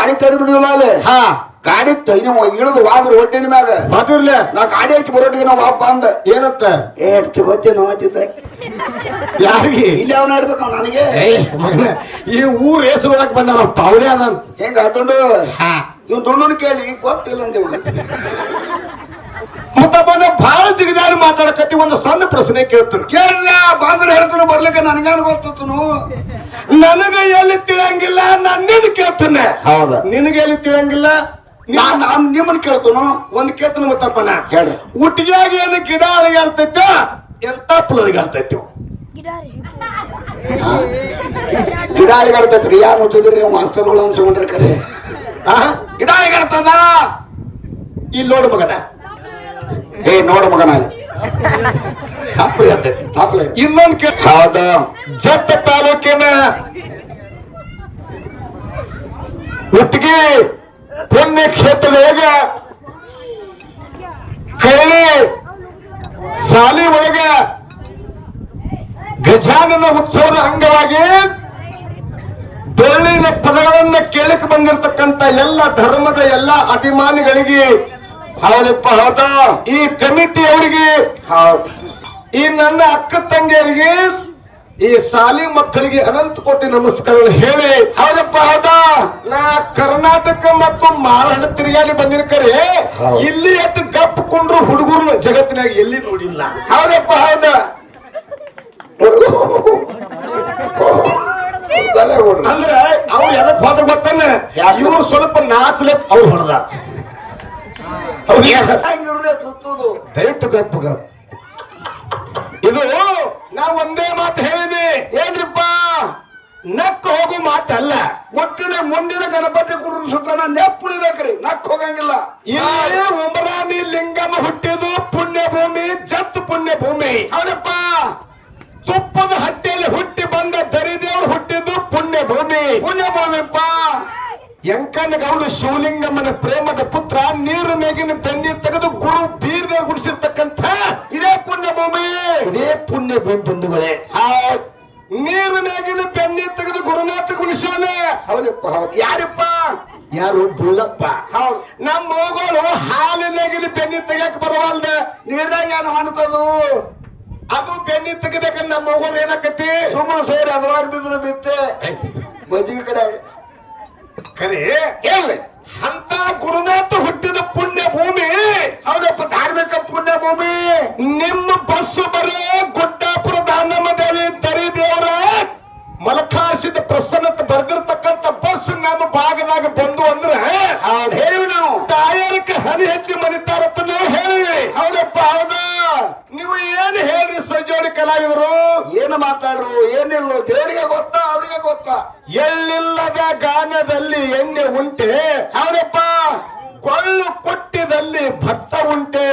ಗಾಡಿ ತರಿ ಬಿಡಿಲ್ಲ ಅಲ್ಲಿ ಹಾ ಗಾಡಿ ನೀವು ಇಳಿದು ವಾದ್ರು ಒಟ್ಟಿನ ಮ್ಯಾಗ ಅದಿರ್ಲೆ ನಾ ಗಾಡಿ ಹಚ್ಚಿ ಬರೋಟಿಗೆ ನಾವು ವಾಪ ಅಂದ ಏನಂತ ಎಷ್ಟು ಗೊತ್ತೇ ನೋತಿದ್ದೆ ಯಾರಿಗೆ ಇಲ್ಲಿ ಅವನ ಇರ್ಬೇಕು ನನಗೆ ಮಗನ ಈ ಊರ್ ಹೆಸರು ಒಳಕ್ ಬಂದವಪ್ಪ ಅವರೇ ಅದಂತ ಹೆಂಗ ದುಂಡು ಹಾ ಇವ್ ದುಂಡು ಕೇಳಿ ಗೊತ್ತಿಲ್ಲ ಅಂದೇವ್ ಮತ್ತೊಬ್ಬನ ಬಹಳ ಜಿಗಿದಾಡಿ ಮಾತಾಡಕತ್ತಿ ಒಂದು ಸಣ್ಣ ಪ್ರಶ್ನೆ ಕೇಳ್ತಾರೆ ಕೇಳಲ್ಲ ಬಾಂದ್ರ ಹೇಳ್ತಾನು ಬರ್ಲಿಕ್ಕೆ ನನಗೇನು ಗೊತ್ತನು ನನಗ ಎಲ್ಲಿ ತಿಳಿಯಂಗಿಲ್ಲ ನನ್ನೇನು ಕೇಳ್ತಾನೆ ಹೌದ ನಿನಗೆ ಎಲ್ಲಿ ತಿಳಿಯಂಗಿಲ್ಲ ನಾನ್ ನಿಮ್ಮನ್ ಕೇಳ್ತಾನು ಒಂದ್ ಕೇಳ್ತಾನ ಮತ್ತಪ್ಪನ ಹೇಳ್ರಿ ಹುಟ್ಟಿಗೆಯಾಗ ಏನು ಗಿಡ ಅಳಿಗಾಳ್ತೈತ ಎಂತ ಪುಲರಿಗಾಳ್ತೈತಿ ಗಿಡ ಆಳಿಗಾಡ್ತೈತ್ರಿ ಯಾರು ಮುಟ್ಟಿದ್ರಿ ನೀವು ಮಾಸ್ತರ್ಗಳು ಅನ್ಸ್ಕೊಂಡ್ರಿ ಕರೆ ಗಿಡ ಆಳಿಗಾಡ್ತದ ಇಲ್ಲಿ ನೋಡು ಮಗನ ಏ ನೋಡು ಮಗನ ತಪ್ಪು ಹೇಳ್ತೈತಿ ಹಾಕ್ಲಿ ಇನ್ನೊಂದ್ ಹೌದ ಜತ್ತ ತಾಲೂಕಿನ ಹುಟ್ಟಿಗೆ ಪುಣ್ಯ ಕ್ಷೇತ್ರದೊಳಗ ಕೈಲಿ ಶಾಲಿ ಒಳಗ ಗಜಾನನ ಉತ್ಸವದ ಅಂಗವಾಗಿ ಬೆಳ್ಳಿನ ಪದಗಳನ್ನ ಕೇಳಕ್ ಬಂದಿರತಕ್ಕಂತ ಎಲ್ಲ ಧರ್ಮದ ಎಲ್ಲ ಅಭಿಮಾನಿಗಳಿಗೆ ಹೌದಪ್ಪ ಹೌದ ಈ ಕಮಿಟಿ ಅವರಿಗೆ ಈ ನನ್ನ ಅಕ್ಕ ತಂಗಿಯರಿಗೆ ಈ ಶಾಲಿ ಮಕ್ಕಳಿಗೆ ಅನಂತ ಕೋಟಿ ನಮಸ್ಕಾರಗಳು ಹೇಳಿ ಹೌದಪ್ಪ ಹೌದ ನಾ ಕರ್ನಾಟಕ ಮತ್ತು ಮಹಾರಾಷ್ಟ್ರ ತಿರುಗಾಡಿ ಬಂದಿನ ಕರೆ ಇಲ್ಲಿ ಎದ್ದು ಗಪ್ಪಿಕೊಂಡ್ರು ಹುಡುಗರು ಜಗತ್ತಿನಾಗ ಎಲ್ಲಿ ನೋಡಿಲ್ಲ ಹೌದಪ್ಪ ಹೌದ ಅಂದ್ರೆ ಅವ್ರು ಎದಕ್ ಹೋದ್ರ ಗೊತ್ತಾನ ಇವ್ರು ಸ್ವಲ್ಪ ನಾಚಲೆ ಅವ್ರು ಹೊಡೆದ ಸುತ್ತುದು ದಯವಿಟ್ಟು ಗಪ್ಪು ಇದು ನಾ ಒಂದೇ ಮಾತು ಹೇಳಿದೆ ಏನ್ರಿಪ್ಪ ನಕ್ಕ ಹೋಗು ಮಾತಲ್ಲ ಒಟ್ಟಿನ ಮುಂದಿನ ಗಣಪತಿ ಕುಡಿದ್ರು ಸುತ್ತಾನ ನೆಪ್ಪುಳಿಬೇಕ್ರಿ ನಕ್ ಹೋಗಂಗಿಲ್ಲ ಇಲ್ಲಿ ಉಮರಾಣಿ ಲಿಂಗಮ್ಮ ಹುಟ್ಟಿದು ಪುಣ್ಯ ಭೂಮಿ ಜತ್ ಪುಣ್ಯ ಭೂಮಿ ಹೌದಪ್ಪ ತುಪ್ಪದ ಹಟ್ಟಿಯಲ್ಲಿ ಹುಟ್ಟಿ ಬಂದ ದರಿದೇವ್ರು ಹುಟ್ಟಿದ್ದು ಪುಣ್ಯ ಭೂಮಿ ಪುಣ್ಯ ಭೂಮಿಪ್ಪ ಯಂಕನ ಗೌಡ ಶಿವಲಿಂಗಮ್ಮನ ಪ್ರೇಮದ ಪುತ್ರ ನೀರು ಮೇಗಿನ ಬೆನ್ನಿ ತೆಗೆದು ಗುರು ಬೀರ್ದೇವ್ ಗುಡಿಸಿರ್ತಕ್ಕಂಥ ಇದೇ ಪುಣ್ಯ ಭೂಮಿ ಇದೇ ಪುಣ್ಯ ಭೂಮಿ ಬಂಧುಗಳೇ ನೀರು ಮೇಗಿನ ಬೆನ್ನಿ ತೆಗೆದು ಗುರುನಾಥ ಗುಡಿಸೋನೆ ಹೌದಪ್ಪ ಹೌದು ಯಾರಪ್ಪ ಯಾರು ಬುಳ್ಳಪ್ಪ ಹೌದು ನಮ್ಮ ಮಗಳು ಹಾಲಿನಾಗಿನ ಬೆನ್ನಿ ತೆಗಿಯಕ್ ಬರವಲ್ದ ನೀರ್ನಾಗ ಏನು ಮಾಡ್ತದು ಅದು ಬೆನ್ನಿ ತೆಗಿಬೇಕಂದ್ರೆ ನಮ್ಮ ಮಗಳು ಏನಾಕತಿ ಸುಮ್ಮನೆ ಸೇರಿ ಅದ್ರೊಳಗೆ ಬಿದ್ರು ಬಿತ್ತೆ ಮಜ್ಜಿಗೆ ಕಡೆ ಕರೆ ಹೇಳಿ ಅಂತ ಗುರುನಾಥ ಹುಟ್ಟಿದ ಪುಣ್ಯ ಭೂಮಿ ಹೌದಪ್ಪ ಧಾರ್ಮಿಕ ಪುಣ್ಯ ಭೂಮಿ ನಿಮ್ಮ ಬಸ್ಸು ಬರೇ ಗುಡ್ಡಾಪುರ ದಾನಮದಲ್ಲಿ ದರಿದೇವರ ಮಲಕಾಸಿದ ಪ್ರಸನ್ನತ ಬರ್ದಿರ್ತಕ್ಕಂಥ ಬಸ್ ನಮ್ಮ ಭಾಗದಾಗ ಬಂದು ಅಂದ್ರೆ ಹೇಳಿ ನಾವು ತಾಯರಕ್ಕೆ ಹನಿ ಹೆಚ್ಚಿ ಮನಿತಾರತ್ತ ನಾವು ಹೇಳಿವಿ ಹೌದಪ್ಪ ಹೌದ ನೀವು ಏನು ಹೇಳ್ರಿ ಸಂಜೋಡಿ ಕಲಾವಿದರು ಏನು ಮಾತಾಡ್ರು ಏನಿಲ್ಲ ದೇವರಿಗೆ ಗೊತ್ತಾ ಅವ್ರಿಗೆ ಗೊತ್ತಾ ಎಲ್ಲಿಲ್ಲದ ಗಾನದಲ್ಲಿ ಎಣ್ಣೆ ಉಂಟೆ ಹೌದಪ್ಪ ಕೊಳ್ಳು ಕೊಟ್ಟಿದಲ್ಲಿ ಭತ್ತ ಉಂಟೆ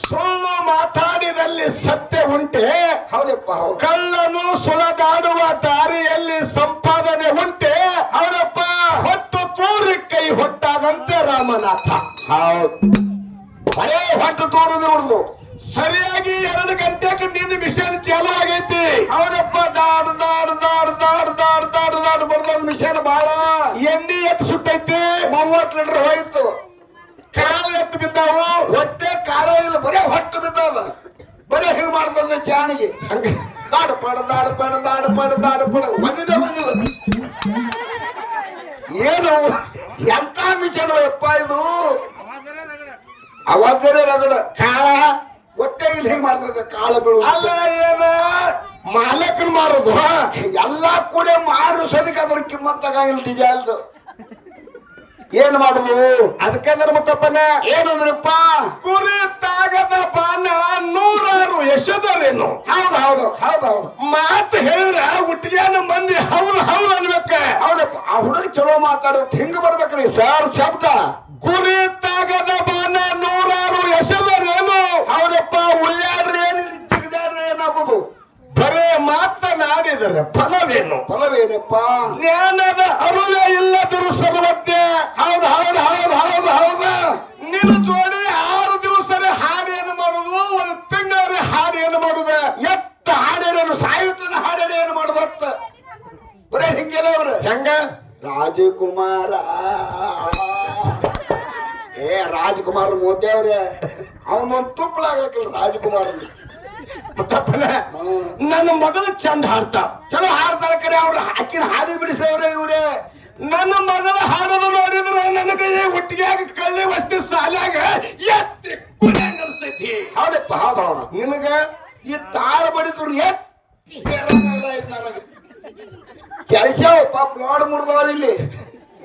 ಸುಳ್ಳು ಮಾತಾಡಿದಲ್ಲಿ ಸತ್ಯ ಉಂಟೆ ಹೌದಪ್ಪ ಹೌದು ಕಳ್ಳನು ಸುಳದಾಡುವ ದಾರಿಯಲ್ಲಿ ಸಂಪಾದನೆ ಉಂಟೆ ಹೌದಪ್ಪ ಹೊತ್ತು ತೂರಿ ಕೈ ಹೊಟ್ಟಾದಂತೆ ರಾಮನಾಥ ಹೌದು ಬರೇ ಹೊಟ್ಟು ತೋರುದು ಹುಡುದು ಸರಿಯಾಗಿ 2 ಗಂಟೆಗೆ ನಿನ್ನ ಮಿಷನ್ ಚಾಲು ಆಗೈತಿ ಹೌದಪ್ಪ ದಾಡು ದಾಡು ದಾಡು ದಾಡು ದಾಡು ದಾಡು ದಾಡು ಬರ್ದ ಮಿಷನ್ ಬಾಳ ಎಣ್ಣೆ ಎತ್ತು ಸುಟ್ಟೈತಿ 30 ಲೀಟರ್ ಹೋಯ್ತು ಕಾಲು ಎತ್ತು ಬಿದ್ದಾವು ಹೊಟ್ಟೆ ಕಾಲ ಇಲ್ಲ ಬರೇ ಹೊಟ್ಟು ಬಿದ್ದಾವ ಬರೇ ಹಿಂಗ್ ಮಾಡ್ತದ ಚಾಣಿಗೆ ದಾಡು ಪಡ ದಾಡು ಪಡ ದಾಡು ಪಡ ದಾಡು ಪಡ ಬಂದಿದೆ ಏನು ಎಂತ ಮಿಷನ್ ಯಪ್ಪ ಇದು ಅವಾಜರೇ ರಗಡ ಕಾಳ ಹೊಟ್ಟೆ ಇಲ್ಲಿ ಹಿಂಗ್ ಮಾಡ್ತದ ಕಾಳ ಬೀಳು ಅಲ್ಲ ಏನ ಮಾಲಕರು ಮಾರೋದು ಎಲ್ಲಾ ಕೂಡ ಮಾರು ಸದಿಕ ಅದ್ರ ಕಿಮ್ಮತ್ತಾಗಿಲ್ಲ ಡಿಜಾಲ್ದು ಏನ್ ಮಾಡುದು ಅದಕ್ಕಂದ್ರೆ ಮುತ್ತಪ್ಪನ ಏನಂದ್ರಪ್ಪ ಕುರಿ ತಾಗದ ಬಾನ 100 ಯಶೋದರೇನು ಹೌದು ಹೌದು ಹೌದು ಹೌದು ಮಾತು ಹೇಳಿದ್ರ ಹುಟ್ಟಿಗೆನ ಮಂದಿ ಹೌದು ಹೌದು ಅನ್ಬೇಕ ಹೌದಪ್ಪ ಆ ಹುಡುಗ ಚಲೋ ಮಾತಾಡೋದು ಹಿಂಗ ಬರ್ಬೇಕ್ರಿ ಸರ್ ಶಬ್ದ ಕುರಿ ತಾಗದ ಬಾನ 100 ಯಶೋದರೇನು ಹೌದಪ್ಪ ಉಳ್ಳಾಡ್ರಿ ಏನಿಲ್ಲ ಜಿಗದಾಡ್ರಿ ಏನಾಗುದು ಬರೇ ಮಾತನಾಡಿದರೆ ಫಲವೇನಪ್ಪ ಜ್ಞಾನದ ಅರುವೆ ಇಲ್ಲದರು ಸರ್ವಜ್ಞ ಹೌದು ಹೌದು ಹೌದು ಹೌದು ಹೌದು ನಿನ್ನ ಜೋಡಿ 6 ದಿವಸನೇ ಹಾಡೇನು ಮಾಡುದು 1 ತಿಂಗಳ ಹಾಡೇನು ಮಾಡುದ ಎಷ್ಟು ಹಾಡೇನು ಸಾಹಿತ್ಯನ ಹಾಡೇನು ಏನು ಮಾಡುದತ್ತ ಬರೇ ಹಿಂಗೆಲ್ಲ ಅವ್ರ ಹೆಂಗ ರಾಜಕುಮಾರ ರಾಜಕುಮಾರ ಏ ರಾಜಕುಮಾರ್ ಮೋದಿ ಅವ್ರೆ ಅವನೊಂದು ತುಪ್ಪಲಾಗ್ಲಿಕ್ಕಿಲ್ಲ ರಾಜಕುಮಾರ್ ಮುತ್ತಪ್ಪನ ನನ್ನ ಮಗಳು ಚಂದ ಹಾಡ್ತಾವ ಚಲೋ ಹಾಡ್ತಾಳ ಕರೆ ಅವ್ರ ಹಾಕಿನ ಹಾದಿ ಬಿಡಿಸವ್ರೆ ಇವ್ರೆ ನನ್ನ ಮಗಳ ಹಾಡೋದು ನೋಡಿದ್ರೆ ನನಗೆ ಒಟ್ಟಿಗೆ ಕಳ್ಳಿ ವಸ್ತಿ ಸಾಲಾಗ ಎತ್ತಿ ಅನಿಸ್ತೈತಿ. ಹೌದಪ್ಪ ಹೌದೌದು ನಿನಗ ಈ ತಾಳ ಬಡಿದ್ರು ಕೆಲಸ ಪಾಪ ನೋಡ್ ಮುರಿದವ್ರ ಇಲ್ಲಿ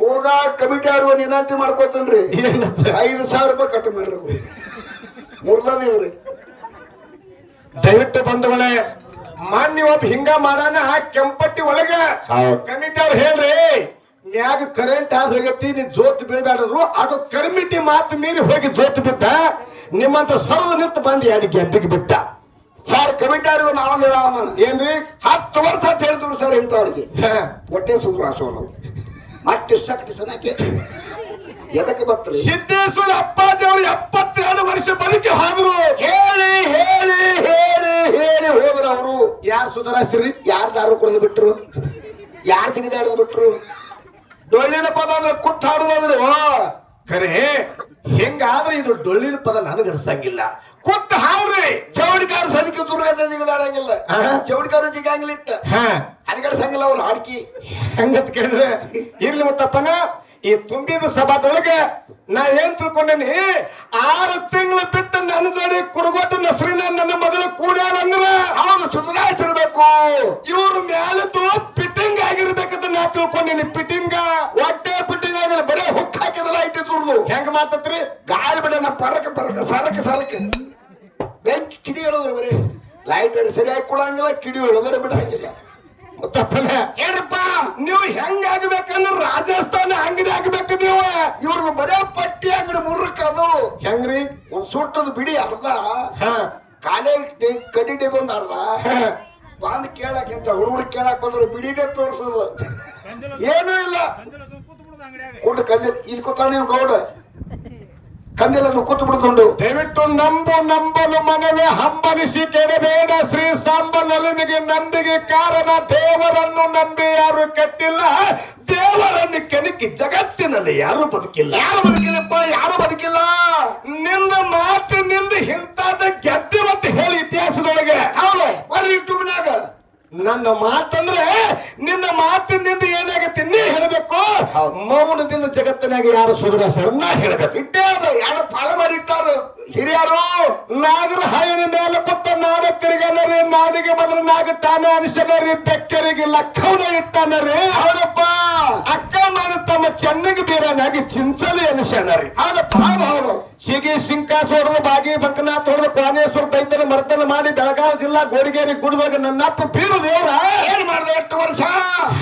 ಹೋಗ ಕಮಿಟಿ ಅವ್ರು ಒಂದು ವಿನಂತಿ ಮಾಡ್ಕೋತನ್ರಿ ಏನಂತ 5,000 ರೂಪಾಯಿ ಕಟ್ಟು ಮಾಡ್ರಿ ಮುರ್ದವ್ರಿ ದಯವಿಟ್ಟು ಬಂಧುಗಳೇ ಮಾನ್ಯ ಒಬ್ಬ ಹಿಂಗ ಮಾಡಾನ ಕೆಂಪಟ್ಟಿ ಒಳಗ ಕಮಿಟಿ ಅವ್ರು ಹೇಳ್ರಿ ಮ್ಯಾಗ ಕರೆಂಟ್ ಆದ ಹೋಗೈತಿ ನೀನ್ ಜೋತ್ ಬೀಳ್ಬೇಡದ್ರು ಅದು ಕಮಿಟಿ ಮಾತು ಮೀರಿ ಹೋಗಿ ಜೋತ್ ಬಿದ್ದ ನಿಮ್ಮಂತ ಸರ್ವ ನಿಂತು ಬಂದು ಎರಡು ಗೆದ್ದಿಗೆ ಬಿಟ್ಟ. ಸರ್ ಕಮಿಟಿ ಅವ್ರಿಗೂ ನಾವೊಂದು ಏನ್ರಿ 10 ವರ್ಷ ಅಂತ ಹೇಳಿದ್ರು ಸರ್ ಇಂಥವ್ರಿಗೆ ಹ. ಹೊಟ್ಟೆ ಸುಧಾರಿಸೋ ನಾವು ಮತ್ತೆ ಶಕ್ತಿ ಸನಕ್ಕೆ ಎದಕ್ಕೆ ಬರ್ತಾರೆ ಸಿದ್ದೇಶ್ವರ ಅಪ್ಪಾಜಿ ಅವರು 72 ವರ್ಷ ಬದುಕಿ ಹೋದ್ರು. ಹೇಳಿ ಹೇಳಿ ಹೇಳಿ ಹೇಳಿ ಹೋದ್ರ ಅವರು ಯಾರು ಸುಧಾರಿಸ್ರಿ? ಯಾರು ದಾರು ಕುಡಿದು ಬಿಟ್ರು ಯಾರು ತೆಗೆದಾಡಿದು ಬಿಟ್ರು ಡೊಳ್ಳಿನ ಪದ ಅಂದ್ರೆ ಕುತ್ತ ಹಾಡುದಂದ್ರೆ ಖರೆ ಹೆಂಗಾದ್ರೆ ಇದು ಡೊಳ್ಳಿನ ಪದ ನನಗೆ ಅರ್ಸಂಗಿಲ್ಲ. ಕೊಟ್ಟ ಹಾವ್ರಿ ಚೌಡಿಕಾರ ಸದಕ್ಕೆ ದುರ್ಗದ ಜಿಗದಾಡಂಗಿಲ್ಲ ಚೌಡಿಕಾರ ಜಿಗಂಗಿಲ್ಲ ಇಟ್ಟ ಹ ಅದಕ್ಕೆ ಸಂಗಿಲ್ಲ ಅವ್ರು ಹಾಡ್ಕಿ ಹಂಗಂತ ಕೇಳಿದ್ರೆ ಇರ್ಲಿ ಮುತ್ತಪ್ಪನ ಈ ತುಂಬಿದ ಸಭಾದೊಳಗೆ ನಾ ಏನ್ ತಿಳ್ಕೊಂಡೇನಿ 6 ತಿಂಗಳು ಬಿಟ್ಟು ನನ್ನ ಜೋಡಿ ಕುರುಗೋಟ ನಸರಿನ ನನ್ನ ಮಗಳು ಕೂಡ್ಯಾಳ ಅಂದ್ರ ಅವನು ಸುಧಾರಿಸಿರ್ಬೇಕು ಇವ್ರ ಮ್ಯಾಲದ್ದು ಫಿಟ್ಟಿಂಗ್ ಆಗಿರ್ಬೇಕಂತ ನಾ ತಿಳ್ಕೊಂಡೇನಿ. ಫಿಟ್ಟಿಂಗ್ ಹೊಟ್ಟೆ ಫಿಟ್ಟಿಂಗ್ ಆಗಿಲ್ಲ ಬರೀ ಹುಕ್ ಹಾಕಿದ್ರಲ್ಲ ಇಟ್ಟು ತುರ್ದು ಹೆಂಗ ಮಾತತ್ರಿ? ಗಾಳಿ ಬಿಡೋಣ ಪರಕ ಪರಕ ಸರಕ ಸರಕ ಬೆಂಕಿ ಕಿಡಿ ಹೇಳೋದ್ರ ಬರೀ ಲೈಟ್ ಸರಿಯಾಗಿ ಕೊಡಂಗಿಲ್ಲ ಕಿಡಿ ಹೇಳೋದ್ರೆ ಬಿಡಂಗಿಲ್ಲ. ಮುತ್ತಪ್ಪನ ಹೇಳ್ರಪ್ಪ ನೀವು ಹೆಂಗ ಆಗ್ಬೇಕಂದ್ರ ರಾಜಸ್ಥಾನ ಅಂಗಡಿ ಆಗ್ಬೇಕು ನೀವು. ಇವ್ರಿಗೆ ಬರೇ ಪಟ್ಟಿ ಅಂಗಡಿ ಮುರ್ರಕ್ಕದು ಹೆಂಗ್ರಿ? ಒಂದ್ ಸುಟ್ಟದ ಬಿಡಿ ಅರ್ಧ ಹ ಕಾಲೇ ಕಡಿ ಬಂದ್ ಅರ್ಧ ಹ. ಬಂದ್ ಕೇಳಕ್ಕಿಂತ ಹುಡುಗರು ಕೇಳಕ್ ಬಂದ್ರೆ ಬಿಡಿನೇ ತೋರ್ಸೋದು ಏನೂ ಇಲ್ಲ ಕೂಟ ಕಂದಿಲ್ ಇಲ್ಲಿ ಕೂತ ನೀವು ಗೌಡ ಕಂದಿಲ್ಲ ಕೂತು ಬಿಡ್ಕೊಂಡು ದಯವಿಟ್ಟು ನಂಬಲು ಮನವೇ ಹಂಬಲಿಸಿ ಕೆಡಬೇಡ ಶ್ರೀ ಸಾಂಬಲನಿಗೆ ನಂಬಿಗೆ ಕಾರಣ ದೇವರನ್ನು ನಂಬಿ ಯಾರು ಕೆಟ್ಟಿಲ್ಲ, ದೇವರನ್ನು ಕೆಣಕಿ ಜಗತ್ತಿನಲ್ಲಿ ಯಾರು ಬದುಕಿಲ್ಲ. ಯಾರು ಬದುಕಿಲ್ಲಪ್ಪ ಯಾರು ಬದುಕಿಲ್ಲ. ನಿನ್ನ ಮಾತಿನಿಂದ ಇಂತಾದ ಗೆದ್ದಿವತ್ತು ಹೇಳಿ ಇತಿಹಾಸದೊಳಗೆ ಹೌದು ಬರ್ರಿ ಯೂಟ್ಯೂಬ್ನಾಗ ನನ್ನ ಮಾತಂದ್ರೆ ನಿನ್ನ ಮಾತಿನಿಂದ ಏನಾಗತ್ತೆ ನೀ ಹೇಳಬೇಕು. ಮೌನದಿಂದ ಜಗತ್ತಿನಾಗ ಯಾರು ಸುಧಾರಿಸ್ತಾರ ನಾ ಹೇಳಬೇಕು. ಇಟ್ಟೇ ಅದು ಯಾರು ಪಾಲ ಮಾಡಿ ಇಟ್ಟಾರು ಹಿರಿಯರು. ನಾಗರ ಹಾಯಿನ ಮೇಲೆ ಕೊತ್ತ ನಾಡ ತಿರುಗನರಿ ನಾಡಿಗೆ ಬದ್ರ ನಾಗ ತಾನ ಅನಿಸನರಿ ಬೆಕ್ಕರಿಗೆ ಲಕ್ಕವನ ಇಟ್ಟಾನರಿ. ಹೌದಪ್ಪ ಅಕ್ಕ ಮಾನ ತಮ್ಮ ಚೆನ್ನಗೆ ಬೀರನಾಗಿ ಚಿಂಚಲಿ ಅನಿಸನರಿ. ಹೌದಪ್ಪ ಹೌದು ಸಿಗಿ ಸಿಂಕಾಸ್ ಹೊಡೆದು ಬಾಗಿ ಬಂಕನಾಥ್ ಹೊಡೆದು ಪ್ರಾಣೇಶ್ವರ ದೈತನ ಮರ್ತನ ಮಾಡಿ ಬೆಳಗಾವಿ ಜಿಲ್ಲಾ ಗೋಡಿಗೇರಿ ಗುಡ್ದೊಳಗೆ ನನ್ನಪ್ಪ ಬೀರು ದೇವರ ಏನ್ ಮಾಡ್ದೆ 8 ವರ್ಷ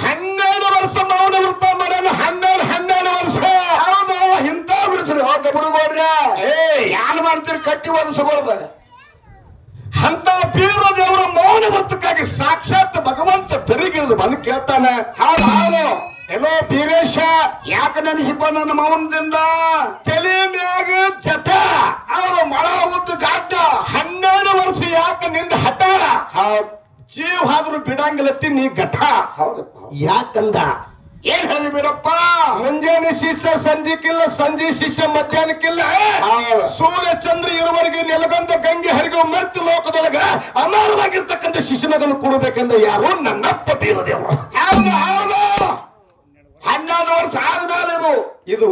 12 ವರ್ಷ ಮೌನ ವೃತ್ತ ಮಾಡೋಣ. 12 ವರ್ಷ ಹೌದು ಇಂತ ಬಿಡಿಸ್ರಿ ಹೋಗ ಬಿಡುಗೋಡ್ರಿ ಯಾರು ಮಾಡ್ತೀರಿ ಕಟ್ಟಿ ಒದಸಬಾರ್ದ ಅಂತ ಬೀರು ದೇವರ ಮೌನ ವೃತ್ತಕ್ಕಾಗಿ ಸಾಕ್ಷಾತ್ ಭಗವಂತ ಬೆರಿಗಿಳಿದು ಬಂದು ಕೇಳ್ತಾನೆ. ಹೌದು ಹೌದು ಎಲ್ಲೋ ಬೀರೇಶ ಯಾಕೆ ನೆನಸಿಪ್ಪ ನನ್ನ ಮೌನದಿಂದ ತಲೆ ಮ್ಯಾಗ ಜಟ ಅವರು ಮಳ ಉದ್ದು ಗಾಡ್ಡ 12 ವರ್ಷ ಯಾಕೆ ನಿಂದ ಹಠ ಹೌದು ಜೀವ ಆದ್ರೂ ಬಿಡಂಗಿಲ್ಲತ್ತಿ ನೀ ಘಟ ಹೌದಪ್ಪ ಯಾಕಂದ ಏನ್ ಹೇಳಿದ್ರಿ ಬೀರಪ್ಪ ಮುಂಜಾನೆ ಶಿಷ್ಯ ಸಂಜೆಕ್ಕಿಲ್ಲ, ಸಂಜೆ ಶಿಷ್ಯ ಮಧ್ಯಾಹ್ನಕ್ಕಿಲ್ಲ. ಸೂರ್ಯ ಚಂದ್ರ ಇರುವರೆಗೆ ನೆಲಗಂದ ಗಂಗೆ ಹರಿಗೋ ಮರ್ತು ಲೋಕದೊಳಗ ಅಮರವಾಗಿರ್ತಕ್ಕಂಥ ಶಿಷ್ಯನದನ್ನು ಕೊಡಬೇಕಂದ ಯಾರು ನನ್ನಪ್ಪ ಬೀರದೇವರು. ಹೌದು ಹೌದು 12 ವರ್ಷ ಆದ್ಮೇಲೆ ಇದು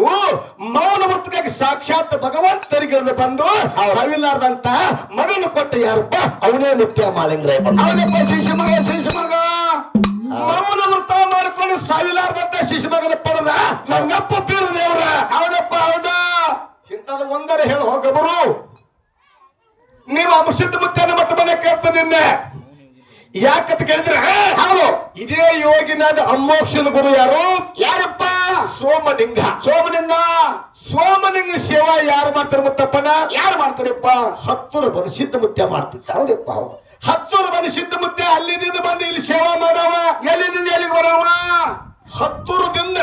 ಮೌನ ವೃತ್ತಕ್ಕಾಗಿ ಸಾಕ್ಷಾತ್ ಭಗವಂತರಿಗೆ ಬಂದು ಅವಿಲಾರ್ದಂತ ಮಗನು ಕೊಟ್ಟ ಯಾರಪ್ಪ ಅವನೇ ನಿತ್ಯ ಮಾಲಿಂಗ್ರೆ. ಹೌದಪ್ಪ ಶಿಶು ಮಗ ಮೌನ ವೃತ್ತ ಮಾಡಿಕೊಂಡು ಸಾವಿಲಾರ್ದಂತ ಶಿಶು ಮಗನ ಪಡೆದ ನನ್ನಪ್ಪ ಬೀರು ದೇವರ. ಹೌದಪ್ಪ ಹೌದಾ ಇಂಥದ್ದು ಒಂದರೆ ಹೇಳಿ ಹೋಗಬರು. ನೀವು ಅಮೃತ ಮುತ್ತನ ಮಟ್ಟ ಮನೆ ಕೇಳ್ತ ನಿನ್ನೆ ಯಾಕಂತ ಕೇಳಿದ್ರೆ ಹೌದು ಇದೇ ಯೋಗಿನಾದ ಅಮೋಕ್ಷನ ಗುರು ಯಾರು? ಯಾರಪ್ಪ? ಸೋಮಲಿಂಗ. ಸೋಮಲಿಂಗ ಸೇವಾ ಯಾರು ಮಾಡ್ತಾರೆ ಮುತ್ತಪ್ಪನ? ಯಾರು ಮಾಡ್ತಾರಪ್ಪ? 10 ಬನಸಿದ್ಧ ಮುತ್ಯ ಮಾಡ್ತಿದ್ದ. ಹೌದಪ್ಪ ಹೌದು 10 ಬನಸಿದ್ಧ ಮುತ್ಯ ಅಲ್ಲಿನಿಂದ ಬಂದು ಇಲ್ಲಿ ಸೇವಾ ಮಾಡವ. ಎಲ್ಲಿಂದ ಎಲ್ಲಿಗೆ ಬರವ? 10 ದಿಂದ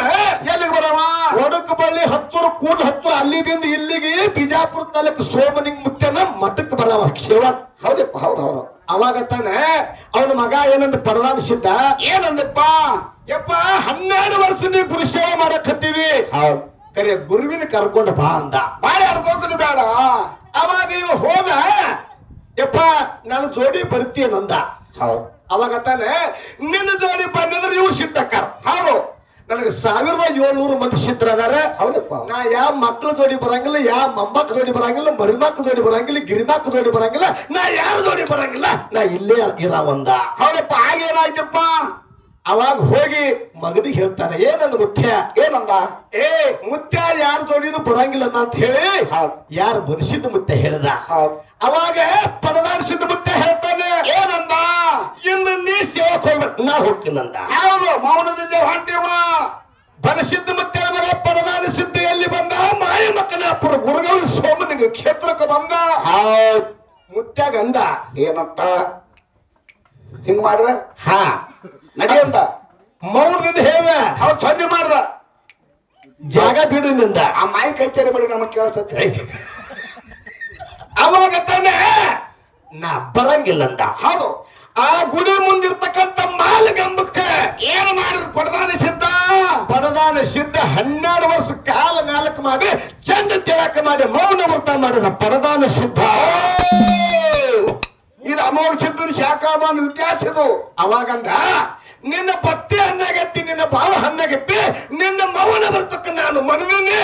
ಎಲ್ಲಿಗೆ ಬರವ? ಒಡಕ ಬಳ್ಳಿ 10 ಕೂಡ 10 ಅಲ್ಲಿದಿಂದ ಇಲ್ಲಿಗೆ ಬಿಜಾಪುರ ತಾಲೂಕು ಸೋಮಲಿಂಗ ಮುತ್ಯನ ಮಠಕ್ಕೆ ಬರವ ಸೇವಾ. ಹೌದಪ್ಪ ಹೌದು ಹೌದು ಅವಾಗ ತಾನೆ ಅವನ ಮಗ ಏನಂದ ಪಡೆದಾನಿಸಿದ್ದ. ಏನಂದಪ್ಪ? ಯಪ್ಪ 12 ವರ್ಷ ನೀ ಗುರು ಸೇವೆ ಮಾಡಕ್ ಹತ್ತೀವಿ ಕರೆ ಗುರುವಿನ ಕರ್ಕೊಂಡು ಬಾ ಅಂದ. ಬಾಳೆ ಆಡ್ಕೋಕದು ಬೇಡ. ಅವಾಗ ಇವ ಹೋದ. ಯಪ್ಪ ನಾನು ಜೋಡಿ ಬರ್ತೀನಂದ. ಅವಾಗ ತಾನೆ ನಿನ್ನ ಜೋಡಿ ಬಂದ್ರೆ ಇವ್ರು ಸಿದ್ಧಕ್ಕಾರ. ಹೌದು, ನನಗೆ 1700 ಮಂದಿ ಸಿದ್ಧರ ಅದಾರ. ಹೌದಪ್ಪ. ನಾ ಯಾವ ಮಕ್ಳು ಜೋಡಿ ಬರಂಗಿಲ್ಲ, ಯಾವ ಮೊಮ್ಮಕ್ಳು ಜೋಡಿ ಬರಂಗಿಲ್ಲ, ಮರಿಮಕ್ಳು ಜೋಡಿ ಬರಂಗಿಲ್ಲ, ಗಿರಿಮಕ್ಳು ಜೋಡಿ ಬರಂಗಿಲ್ಲ, ನಾ ಯಾರ ಜೋಡಿ ಬರಂಗಿಲ್ಲ, ನಾ ಇಲ್ಲೇ ಇರವಂದ. ಹೌದಪ್ಪ. ಆಗೇನಾಯ್ತಪ್ಪ? ಅವಾಗ ಹೋಗಿ ಮಗನಿಗೆ ಹೇಳ್ತಾನೆ, ಏನಂದ ಮುತ್ಯ? ಏನಂದ? ಮುತ್ಯ ಯಾರು ಜೋಡಿದು ಬರಂಗಿಲ್ಲ ಅಂತ ಹೇಳಿ ಯಾರು ಬನಿಸಿದ ಮುತ್ಯ ಹೇಳ್ದ. ಅವಾಗ ಪರದಾಡಿಸಿದ ಮುತ್ಯ ಹೇಳ್ತಾನೆ, ಏನಂದ? ಇನ್ನು ನೀ ಸೇವಕ್ ಹೋಗ್ಬೇಕು, ನಾ ಹೋಗ್ತೀನಂದ. ಹೌದು, ಮೌನದಿಂದ ಹೊಂಟಿವ. ಬನಸಿದ್ದ ಮುತ್ಯ ಮಗ ಪರದಾಡಿಸಿದ್ದ ಎಲ್ಲಿ ಬಂದ? ಮಾಯ ಮಕ್ಕನಾಪುರ ಗುರುಗಳು ಸೋಮನಿಗೆ ಕ್ಷೇತ್ರಕ್ಕೆ ಬಂದ. ಮುತ್ಯಾಗ ಅಂದ, ಏನಂತ? ಹಿಂಗ್ ಮಾಡ್ರ ಹಾ ನಡಿಯಂತ ಮೌನದಿಂದ ಹೇಳ. ಅವ್ರು ಚಂದಿ ಮಾಡ್ರ ಜಾಗ ಬಿಡುನಿಂದ. ಆ ಮಾಯಿ ಕೈಚಾರಿ ಮಾಡಿ ನಮಗ್ ಕೇಳಿಸತ್ತೆ. ಅವಾಗ ತಾನೆ ನಾ ಬರಂಗಿಲ್ಲಂದ. ಹೌದು. ಆ ಗುಡಿ ಮುಂದಿರ್ತಕ್ಕಂಥ ಮಾಲಗಂಬಕ್ಕೆ ಏನು ಮಾಡಿದ್ರು? ಪಡದಾನ ಸಿದ್ಧ. ಪಡದಾನ ಸಿದ್ಧ 12 ವರ್ಷ ಕಾಲ ನಾಲ್ಕು ಮಾಡಿ ಚಂದ ತಿಳಕ ಮಾಡಿ ಮೌನ ವ್ರತ ಮಾಡಿದ ಪಡದಾನ ಸಿದ್ಧ. ಇದು ಅಮೋಘ ಸಿದ್ಧನ ಶಾಖಾಬಾನ ಇತಿಹಾಸ ಇದು. ಅವಾಗಂದ, ನಿನ್ನ ಪತ್ತಿ ಹಣ್ಣಾಗತ್ತಿ, ನಿನ್ನ ಭಾವ ಹಣ್ಣಾಗತ್ತಿ, ನಿನ್ನ ಮೌನ ವ್ರತಕ್ಕೆ ನಾನು ಮನವಿನಿ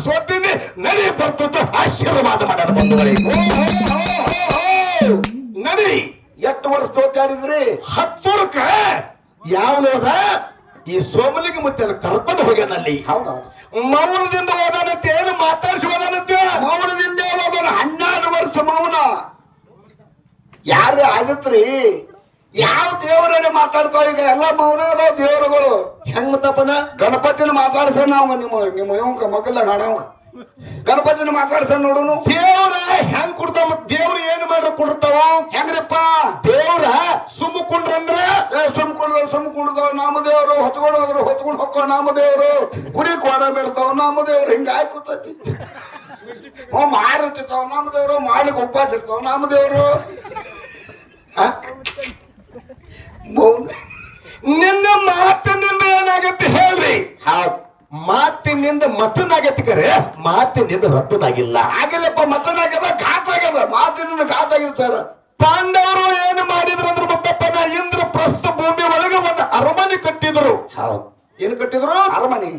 ಸೋತಿನಿ, ನಡಿ ಬರ್ತದ್ದು ಆಶೀರ್ವಾದ ಮಾಡ್ಯಾರ ಬಂಧುಗಳಿಗೆ. ನಡಿ. ಎಷ್ಟು ವರ್ಷ ತೋಚಾಡಿದ್ರಿ? 10 ವರ್ಷ ಯಾವನೋದ ಈ ಸೋಮಲಿಂಗ ಮತ್ತೆ ಕರ್ಕೊಂಡು ಹೋಗ್ಯಾನಲ್ಲಿ. ಹೌದೌದು. ಮೌನದಿಂದ ಹೋದಾನಂತೆ, ಏನು ಮಾತಾಡಿಸಿ ಹೋದಾನಂತೆ. ಮೌನದಿಂದ ಹೋಗೋದು 12 ವರ್ಷ ಮೌನ. ಯಾರು ಆಗತ್ರಿ? ಯಾವ ದೇವರನ್ನ ಮಾತಾಡ್ತಾವ? ಈಗ ಎಲ್ಲ ಮೌನ ಅದಾವ ದೇವರುಗಳು. ಹೆಂಗ್ ತಪ್ಪನ? ಗಣಪತಿನ ಮಾತಾಡ್ಸ ನಾವು ನಿಮ್ಮ ಇವಂಕ ಮಗಲ್ಲ ನಾಡವ ಗಣಪತಿನ ಮಾತಾಡ್ಸ ನೋಡುನು. ದೇವ್ರ ಹೆಂಗ್ ಕೊಡ್ತಾವ? ದೇವ್ರ ಏನ್ ಮಾಡ್ರ ಕೊಡ್ತಾವ? ಹೆಂಗ್ರಿಪ್ಪ? ದೇವ್ರ ಸುಮ್ಮಕೊಂಡ್ರಂದ್ರ ಸುಮ್ಕೊಂಡ್ರದವ್ ನಾಮ ದೇವರು, ಹೊತ್ಕೊಂಡು ಹೋದ್ರು ಹೊತ್ಕೊಂಡು ಹೊಕ್ಕೋ ನಾಮ ದೇವರು, ಕುರಿ ಕೋಣ ಬಿಡ್ತಾವ ನಾಮ ದೇವ್ರು, ಹಿಂಗ ಹಾಕುತ್ತತಿ. ಮಾಡಿರ್ತಿರ್ತಾವ ನಾಮ ದೇವ್ರು, ಮಾಡ್ಲಿಕ್ಕೆ ಉಪವಾಸ ಇರ್ತಾವ ನಾಮ ದೇವ್ರು. ನಿನ್ನ ಮಾತಿನಿಂದ ಏನಾಗತ್ತೆ ಹೇಳ್ರಿ? ಮಾತಿನಿಂದ ಮತನಾಗತ್ತೆ, ಕರೆ ಮಾತಿನಿಂದ ರತ್ತನಾಗಿಲ್ಲ. ಆಗಿಲ್ಲಪ್ಪ, ಮತನಾಗ್ಯದ, ಘಾತ ಆಗ್ಯದ. ಮಾತಿನಿಂದ ಘಾತ ಆಗಿದೆ ಸರ್. ಪಾಂಡವರು ಏನು ಮಾಡಿದ್ರು ಅಂದ್ರೆ ಮುತ್ತಪ್ಪನ ಇಂದ್ರಪ್ರಸ್ಥ ಭೂಮಿ ಒಳಗೆ ಒಂದು ಅರಮನೆ ಕಟ್ಟಿದ್ರು. ಏನು ಕಟ್ಟಿದ್ರು? ಅರಮನೆ.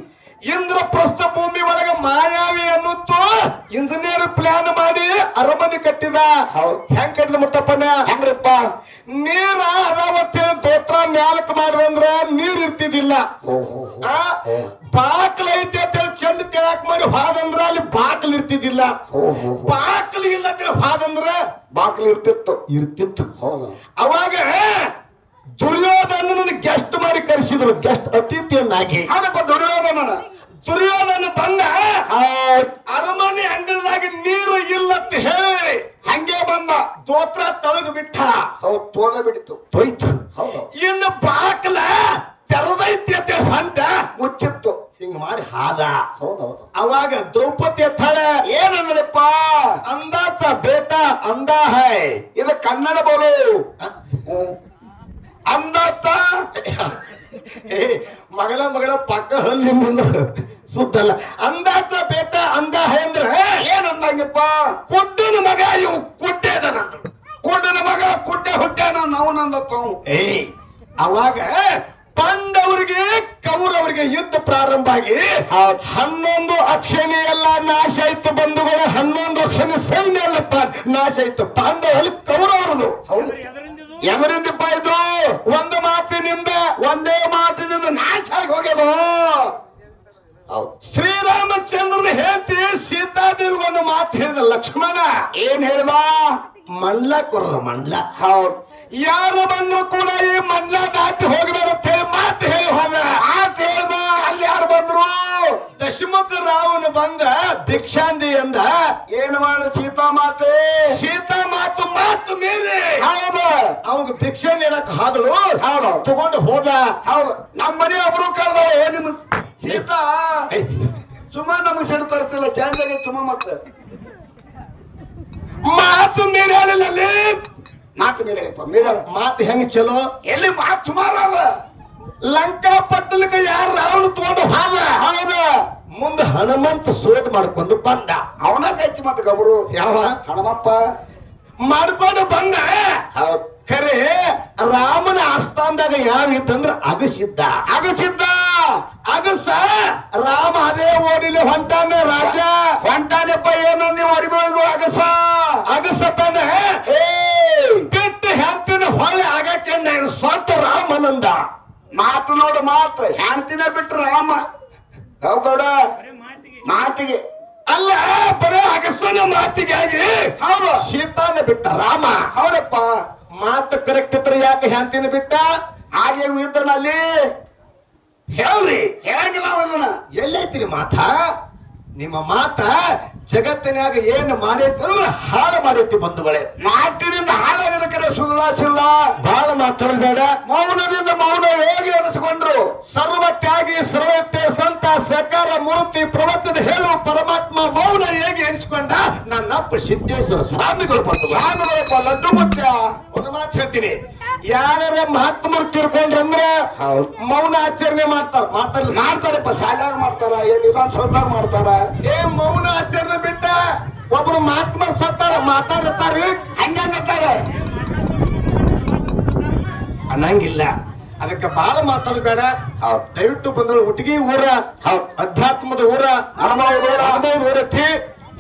ಇಂದ್ರಪ್ರಸ್ಥ ಭೂಮಿ ಒಳಗೆ ಮಾಯಾವಿ ಅನ್ನುತ್ತು ಇಂಜಿನಿಯರ್ ಪ್ಲಾನ್ ಮಾಡಿ ಅರಮನೆ ಕಟ್ಟಿದ. ಹೆಂಗ್ ಕಟ್ಟಿದ ಮುತ್ತಪ್ಪನ? ಹೆಂಗ್ರಿಪ್ಪ? ನೀರ ಅದಾವತ್ತೇಳಿ ದೋತ್ರ ಮ್ಯಾಲಕ್ ಮಾಡಿದಂದ್ರ ನೀರ್ ಇರ್ತಿದ್ದಿಲ್ಲ. ಬಾಕ್ಲ ಐತಿ ಅಂತೇಳಿ ಚಂದ ತೆಳಕ್ ಮಾಡಿ ಹಾದಂದ್ರ ಅಲ್ಲಿ ಬಾಕ್ಲ ಇರ್ತಿದ್ದಿಲ್ಲ. ಬಾಕ್ಲ ಇಲ್ಲ ಅಂತೇಳಿ ಹಾದಂದ್ರ ಬಾಕ್ಲು ಇರ್ತಿತ್ತು. ಅವಾಗ ದುರ್ಯೋಧನ ಗೆಸ್ಟ್ ಮಾಡಿ ಕರೆಸಿದ್ರು, ಗೆಸ್ಟ್ ಅತಿಥಿಯನ್ನಾಗಿ. ಹೌದಪ್ಪ, ದುರ್ಯೋಧನ ಬಂದ. ಅರಮನೆ ಅಂಗಳದಾಗ ನೀರು ಇಲ್ಲಂತ ಹೇಳಿ ಹಂಗೆ ಬಂದ, ದೋತ್ರ ತಳಗ ಬಿಟ್ಟ. ತೋದ ಬಿಟ್ಟಿತ್ತು, ತೊಯ್ತು. ಹೌದು. ಇನ್ನು ಬಾಕ್ಲ ತೆರದೈತಿ ಅಂತ ಹೊಂಟ ಮುಚ್ಚಿತ್ತು. ಹಿಂಗ್ ಮಾಡಿ ಹಾದ. ಹೌದೌದು. ಅವಾಗ ದ್ರೌಪದಿ ಎತ್ತಾಳೆ. ಏನಂದ್ರಪ್ಪ? ಅಂದಾತ ಬೇಟಾ ಅಂದಾ ಹೈ. ಇದು ಕನ್ನಡ ಬೋಲು. ಅಂದಾತ ಮಗಳ ಪಕ್ಕ ಹಲ್ಲಿ ಮುಂದೆ ಸುತ್ತಲ್ಲ. ಅಂದಾತ ಬೇಟ ಅಂದ ಅಂದ್ರೆ ಏನಂದಂಗಪ್ಪ? ಕುಡ್ಡನ ಮಗ ಇವು ಕುಡ್ಡೇದ. ಕುಡ್ಡನ ಮಗ ಕುಡ್ಡೆ ಹುಟ್ಟ್ಯಾನ ನಾವನಂದತ್ತವು. ಅವಾಗ ಪಾಂಡವರಿಗೆ ಕೌರವರಿಗೆ ಯುದ್ಧ ಪ್ರಾರಂಭ ಆಗಿ 11 ಅಕ್ಷಣಿ ಎಲ್ಲ ನಾಶ ಆಯ್ತು ಬಂಧುಗಳು. 11 ಅಕ್ಷಣಿ ಸೈನ್ಯ ಎಲ್ಲಪ್ಪ ನಾಶ ಆಯ್ತು. ಪಾಂಡವರಲ್ಲಿ ಕೌರವರದು. ಎದರಿಂದಪ್ಪ ಇದು? ಒಂದು ಮಾತಿನಿಂದ, ಒಂದೇ ಮಾತಿನಿಂದ ನಾಶ ಆಗಿ ಹೋಗ್ಯದ. ಶ್ರೀರಾಮಚಂದ್ರನ ಹೇಳ್ತಿ ಸೀತಾದೇವಿಗೆ ಒಂದು ಮಾತು ಹೇಳಿದ ಲಕ್ಷ್ಮಣ. ಏನ್ ಹೇಳ್ದ? ಮಂಡ್ಲ ಕೊರದ ಮಂಡ್ಲ. ಹೌದು. ಯಾರು ಬಂದ್ರು ಕೂಡ ಈ ಮಂಡ್ಲ ದಾಟಿ ಹೋಗ್ಬೇಡ ಮಾತು ಹೇಳಿ ಹೋದ. ಆತ ಹೇಳ್ದ. ಅಲ್ಲಿ ಯಾರು ಬಂದ್ರು? ದಶಮುಖ ರಾವಣ ಬಂದ ಭಿಕ್ಷಾಂದಿ ಎಂದ. ಏನು ಮಾಡ ಸೀತಾ ಮಾತೆ? ಸೀತಾ ಮಾತು ಮೀರಿ ಹೌದು. ಅವಾಗ ಭಿಕ್ಷೆ ನೀಡಕ್ ಹಾದಳು. ಹೌದು. ತಗೊಂಡು ಹೋದ. ಹೌದು. ನಮ್ಮ ಮನೆ ಒಬ್ರು ಕಳ್ದವ ನಿಮ್ ಸೀತಾ ಸುಮಾರು ನಮಗ್ ಸಿಡು ತರಿಸಿಲ್ಲ. ಚೇಂಜ್ ಆಗಿ ಸುಮ್ಮ ಮತ್ತೆ ಮಾತು ಮೀರಿ ಹೇಳಿಲ್ಲ. ಮಾತು ಮೀರಪ್ಪ, ಮೀರ ಮಾತು ಹೆಂಗ್ ಚಲೋ? ಎಲ್ಲಿ ಮಾತು ಸುಮಾರು ಅದ. ಲಂಕಾ ಪಟ್ಟಣಕ್ಕೆ ಯಾರು ರಾವಣ ತಗೊಂಡು ಹಾಲ ಹೌದ ಮುಂದ ಹನುಮಂತ ಸೋದ್ ಮಾಡ್ಕೊಂಡು ಬಂದ. ಅವನ ಕಚ್ಚಿ ಮತ್ತ ಗಬರು ಯಾವ ಹಣಮಪ್ಪ ಮಾಡ್ಕೊಂಡು ಬಂದ. ಹೌದ್ ಖರೆ ರಾಮನ ಆಸ್ಥಾನದಾಗ ಯಾವ ಇತ್ತಂದ್ರ ಅಗಸಿದ್ದ. ಅಗಸ ರಾಮ ಅದೇ ಓಡಿಲಿ ಹೊಂಟಾನ ರಾಜ ಹೊಂಟಾನಪ್ಪ ಏನು ನೀವು ಅರಿಬೇಕು ಅಗಸತನ ಬಿಟ್ಟು ಹೆಂಡತಿನ ಹೊಳೆ ಆಗಕ್ಕೆ ನಾನು ಸ್ವಂತ ರಾಮನಂದ. ಮಾತು ನೋಡು ಮಾತು ಹೆಣ್ತಿನ ಬಿಟ್ರು ರಾಮ ಗೌಗೌಡ ಮಾತಿಗೆ ಅಲ್ಲ ಬರೇ ಅಗಸನ ಮಾತಿಗಾಗಿ ಹೌದು ಸೀತಾನ ಬಿಟ್ಟ ರಾಮ. ಹೌದಪ್ಪ ಮಾತು ಕರೆಕ್ಟ್ ಇದ್ರೆ ಯಾಕೆ ಹೆಂಡತಿನ ಬಿಟ್ಟ? ಹಾಗೆ ಇದ್ದನಲ್ಲಿ ಹೇಳ್ರಿ ಹೇಳಂಗಿಲ್ಲ ಅವನ್ನ ಎಲ್ಲೈತಿರಿ ಮಾತ? ನಿಮ್ಮ ಮಾತ ಜಗತ್ತಿನಾಗ ಏನ್ ಮಾಡೈತಂದ್ರ ಹಾಳು ಮಾಡೈತಿ ಬಂಧುಗಳೇ. ಮಾತಿನಿಂದ ಹಾಳಾಗದ ಕಡೆ ಸುಧಾರಿಸಿಲ್ಲ. ಬಹಳ ಮಾತಾಡಬೇಡ. ಮೌನದಿಂದ ಮೌನ ಹೇಗೆ ಅನಿಸಿಕೊಂಡ್ರು ಸರ್ವ ತ್ಯಾಗಿ ಸರ್ವತೆ ಸಂತ ಸಕಾರ ಮೂರ್ತಿ ಪ್ರವಚನ ಹೇಳುವ ಪರಮಾತ್ಮ ಮೌನ ಹೇಗೆ ಎನಿಸಿಕೊಂಡ? ನನ್ನಪ್ಪ ಸಿದ್ದೇಶ್ವರ ಸ್ವಾಮಿಗಳು ಬಂದು ಸ್ವಾಮಿಗಳಪ್ಪ ಲಡ್ಡು ಮುತ್ಯ ಒಂದು ಮಾತು ಹೇಳ್ತೀನಿ. ಯಾರ ಮಹಾತ್ಮರು ತಿರ್ಕೊಂಡ್ರಂದ್ರ ಮೌನ ಆಚರಣೆ ಮಾಡ್ತಾರಪ್ಪ ಶಾಲ್ಯಾಗ ಮಾಡ್ತಾರ ಏನ್ ವಿಧಾನಸೌಧದಾಗ ಮಾಡ್ತಾರ. ಮೌನ ಆಚರಣೆ ಬಿಟ್ಟ ಒಬ್ರು ಮಹಾತ್ಮರು ಸತ್ತಾರ ಮಾತಾಡ್ತಾರ ಹಂಗಂತಾರೆ ಅನ್ನಂಗಿಲ್ಲ. ಅದಕ್ಕೆ ಬಹಳ ಮಾತಾಡಬೇಡ. ದಯವಿಟ್ಟು ಬಂದ್ರು ಒಟ್ಟಿಗೆ ಊರ ಅಧ್ಯಾತ್ಮದ ಊರ ಅನುಭವ ಊರತಿ.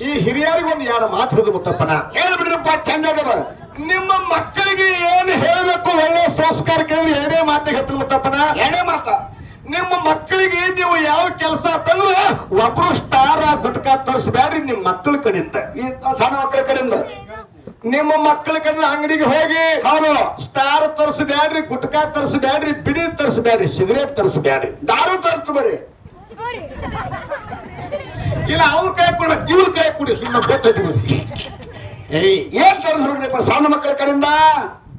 ಈ ಹಿರಿಯರಿಗೆ ಒಂದು ಎರಡು ಮಾತು ಹಿಡಿದು ಮುತ್ತಪ್ಪನ ಹೇಳ್ಬಿಡ್ರಪ್ಪ ಚಂದಾಗದ. ನಿಮ್ಮ ಮಕ್ಕಳಿಗೆ ಏನು ಹೇಳಬೇಕು ಒಳ್ಳೆ ಸಂಸ್ಕಾರ ಕೇಳಿದ್ರೆ ಏನೇ ಮಾತಿಗೆ ಹೇಳ್ತೀನಿ ಮುತ್ತಪ್ಪನ. ಏನೇ ಮಾತ ನಿಮ್ಮ ಮಕ್ಕಳಿಗೆ ನೀವು ಯಾವ ಕೆಲಸ ಅಂತಂದ್ರೆ ಒಬ್ರು ಸ್ಟಾರ ಗುಟ್ಕಾ ತರಿಸ್ಬೇಡ್ರಿ. ನಿಮ್ಮ ಮಕ್ಕಳ ಕಡೆಯಿಂದ ಈ ಸಣ್ಣ ಮಕ್ಕಳ ಕಡೆಯಿಂದ ನಿಮ್ಮ ಮಕ್ಕಳ ಕಡೆ ಅಂಗಡಿಗೆ ಹೋಗಿ ಹೌದು ಸ್ಟಾರ್ ತರಿಸ್ಬೇಡ್ರಿ, ಗುಟ್ಕಾ ತರಿಸ್ಬೇಡ್ರಿ, ಬಿಡಿ ತರಿಸ್ಬೇಡ್ರಿ, ಸಿಗರೇಟ್ ತರಿಸ್ಬೇಡ್ರಿ, ದಾರು ತರಿಸು ಬರ್ರಿ. ಇಲ್ಲ ಅವ್ರ ಕೈ ಕೊಡ ಇವ್ರ ಕೈ ಕೊಡಿ ಸುಮ್ಮನೆ ಗೊತ್ತೈತಿ. ಏನ್ ತರಿಸ್ಬೇಕ್ರಿಪ್ಪ ಸಣ್ಣ ಮಕ್ಕಳ ಕಡೆಯಿಂದ?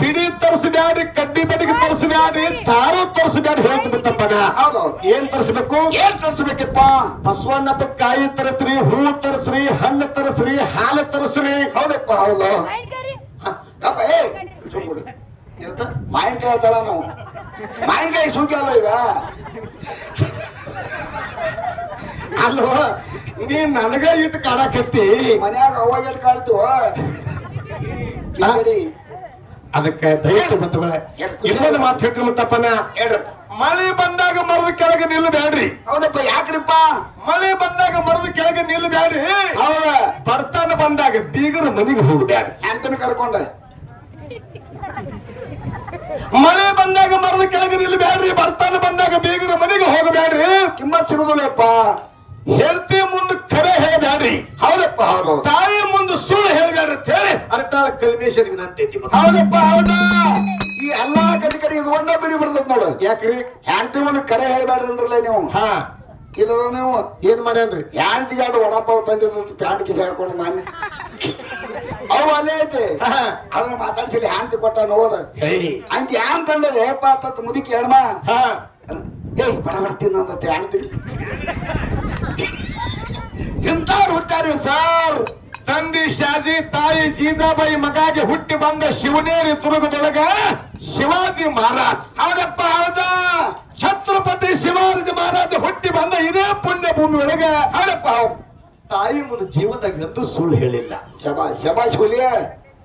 ಬಿಡಿ ತರಿಸ್ಬ್ಯಾಡ್ರಿ, ಕಡ್ಡಿ ಬೆಡಿಗೆ ತರಿಸ್ಬ್ಯಾಡ್ರಿ, ದಾರು ತರಿಸ್ಬ್ಯಾಡ್ರಿ ಹೇಳ್ತಿತ್ತಪ್ಪನ. ಹೌದು ಏನ್ ತರಿಸ್ಬೇಕು? ಏನ್ ತರಿಸ್ಬೇಕಪ್ಪ? ಬಸವಣ್ಣಪ್ಪ ಕಾಯಿ ತರಿಸ್ರಿ, ಹೂವು ತರಿಸ್ರಿ, ಹಣ್ಣು ತರಿಸ್ರಿ, ಹಾಲು ತರಿಸ್ರಿ. ಹೌದಪ್ಪ ಹೌದು ಮಾವಿನಕಾಯಿ ತಳ ನಾವು ಮಾವಿನಕಾಯಿ ಸೂಚಿ ಅಲ್ಲ ಈಗ. ಅಲ್ಲೋ ನೀ ನನಗ ಇಟ್ಟು ಕಾಡಕತ್ತಿ. ಮನ್ಯಾಗ ಅವಾಗ ಎಷ್ಟು ಕಾಡ್ತೀವ ಅದಕ್ಕೆ ದಯವಿಟ್ಟು ಬಂಧುಗಳೇ ಇನ್ನೊಂದು ಮಾತು ಹೇಳ್ರಿ ಮುತ್ತಪ್ಪನ. ಹೇಳ್ರಿ ಮಳೆ ಬಂದಾಗ ಮರದ ಕೆಳಗೆ ನಿಲ್ಲಬೇಡ್ರಿ. ಹೌದಪ್ಪ ಯಾಕ್ರಿಪ್ಪ? ಮಳೆ ಬಂದಾಗ ಮರದ ಕೆಳಗೆ ನಿಲ್ಲಬೇಡ್ರಿ. ಹೌದ ಬರ್ತಾನ ಬಂದಾಗ ಬೀಗರ ಮನೆಗೆ ಹೋಗ್ಬೇಡ್ರಿ. ಎಂತನ ಕರ್ಕೊಂಡ ಮಳೆ ಬಂದಾಗ ಮರದ ಕೆಳಗೆ ನಿಲ್ಲಬೇಡ್ರಿ. ಬರ್ತಾನ ಬಂದಾಗ ಬೀಗರ ಮನೆಗೆ ಹೋಗಬೇಡ್ರಿ. ಕಿಮ್ಮತ್ ಸಿಗುದಿಲ್ಲಪ್ಪ. ಹೆಂಡತಿ ಮುಂದೆ ಕರೆ ಹೇಳಬೇಡ್ರಿ. ಹೌದಪ್ಪ ಹೌದು. ತಾಯಿ ಮುಂದೆ ಸುಳ್ಳು ಹೇಳಬೇಡ್ರಿ ಅಂತ ಹೇಳಿ ಅರಟಾಳ ಕಲ್ಮೇಶ್ವರಿ ವಿನಂತಿ. ಹೌದಪ್ಪ ಹೌದಾ. ಈ ಎಲ್ಲಾ ಕಡೆ ಇದು ಒಂದ ಬಿರಿ ಬರ್ತದ ನೋಡು. ಯಾಕ್ರಿ? ಹೆಂಡತಿ ಮುಂದೆ ಕರೆ ಹೇಳ್ಬೇಡ್ರಿ ಅಂದ್ರಲ್ಲ ನೀವು. ಹಾ ಇಲ್ಲ ನೀವು ಏನ್ ಮಾಡ್ಯಾನ್ರಿ? ಹೆಂಡತಿಗೆ ಅದು ವಡಪಾವ್ ತಂದಿದ್ದು ಪ್ಯಾಂಟ್ ಕಿಸಿ ಹಾಕೊಂಡು ಮಾನ್ಯ ಅವು ಅಲ್ಲೇ ಐತಿ. ಅದನ್ನ ಮಾತಾಡ್ಸಿಲ್ಲ ಹೆಂಡತಿ ಕೊಟ್ಟ ನೋದ ಅಂತ ಏನ್ ತಂದದ ಹೇಪ ಅಂತ ಮುದುಕಿ ಹೇಳಮ್ಮ. ಏಯ್ ಬಡ ಬಡ್ತೀನಿ ಅಂತ ಹೆಂಡತಿ ಇಂಥವ್ರು ಹುಟ್ಟಾರಿ ಸರ್. ತಂದೆ ಶಾಜಿ, ತಾಯಿ ಜೀಜಾಬಾಯಿ ಮಗಾಗಿ ಹುಟ್ಟಿ ಬಂದ ಶಿವನೇರಿ ತುರುಗದೊಳಗ ಶಿವಾಜಿ ಮಹಾರಾಜ್. ಹೌದಪ್ಪ ಹೌದಾ. ಛತ್ರಪತಿ ಶಿವಾಜಿ ಮಹಾರಾಜ ಹುಟ್ಟಿ ಬಂದ ಇದೇ ಪುಣ್ಯ ಭೂಮಿ ಒಳಗ. ಹೌದಪ್ಪ ತಾಯಿ ಮುಂದೆ ಜೀವನದಾಗ ಎಂದೂ ಸುಳ್ಳು ಹೇಳಿಲ್ಲ. ಶಬಾಷ್ ಹುಲಿಯ.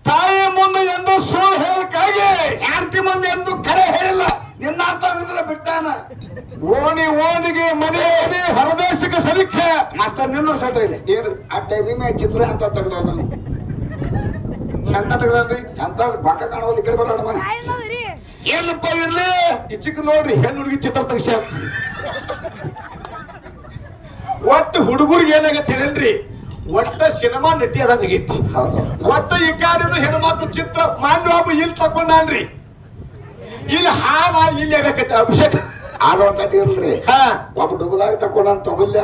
ತಾಯಿ ಮುಂದೆ ಎಂದೂ ಸುಳ್ಳು ಹೇಳಕ್ಕಾಗಿ ಹೆಂಡತಿ ಮುಂದೆ ಎಂದು ಕರೆ ಹೇಳಿಲ್ಲ. ನಿನ್ನ ಬಿಟ್ಟಾನ. ಓಣಿಗೆ ಮನೆ ಹೊರದೇಶಕ್ಕೆ ಸರಿಕೆ ಮಾಸ್ತರ್ ನಿಂದ್ರು ಸಟ ಇಲ್ಲ ಏನು ಅಡ್ಡ ವಿಮೆ ಚಿತ್ರ ಅಂತ ತೆಗ್ದ ಎಂತ ತೆಗ್ದ್ರಿ? ಅಂತ ಬಕ್ಕ ಕಾಣೋದು ಈ ಕಡೆ ಬರೋಣ. ಏನಪ್ಪ ಇರ್ಲಿ ಈಚಿಕ್ ನೋಡ್ರಿ ಹೆಣ್ಣು ಹುಡುಗಿ ಚಿತ್ರ ತೆಗ್ಸ. ಒಟ್ಟು ಹುಡುಗರಿಗೆ ಏನಾಗತ್ತೆ ಹೇಳನ್ರಿ, ಒಟ್ಟ ಸಿನಿಮಾ ನಟಿ ಅದಂಗೈತಿ. ಒಟ್ಟ ಈ ಕಾಡಿದ ಹೆಣ್ಮಕ್ಳು ಚಿತ್ರ ಮಾನ್ಯ ಒಬ್ಬ ಇಲ್ಲಿ ತಕೊಂಡ್ರಿ. ಇಲ್ಲಿ ಹಾಲ ಇಲ್ಲಿ ಆಗತ್ತೆ ಅಭಿಷೇಕ ಆಡೋ ತಟಿ ಇರ್ಲ್ರಿ. ಒಬ್ಬ ಡುಬದಾಗ ತಕೊಂಡ ತಗೊಲ್ಲ.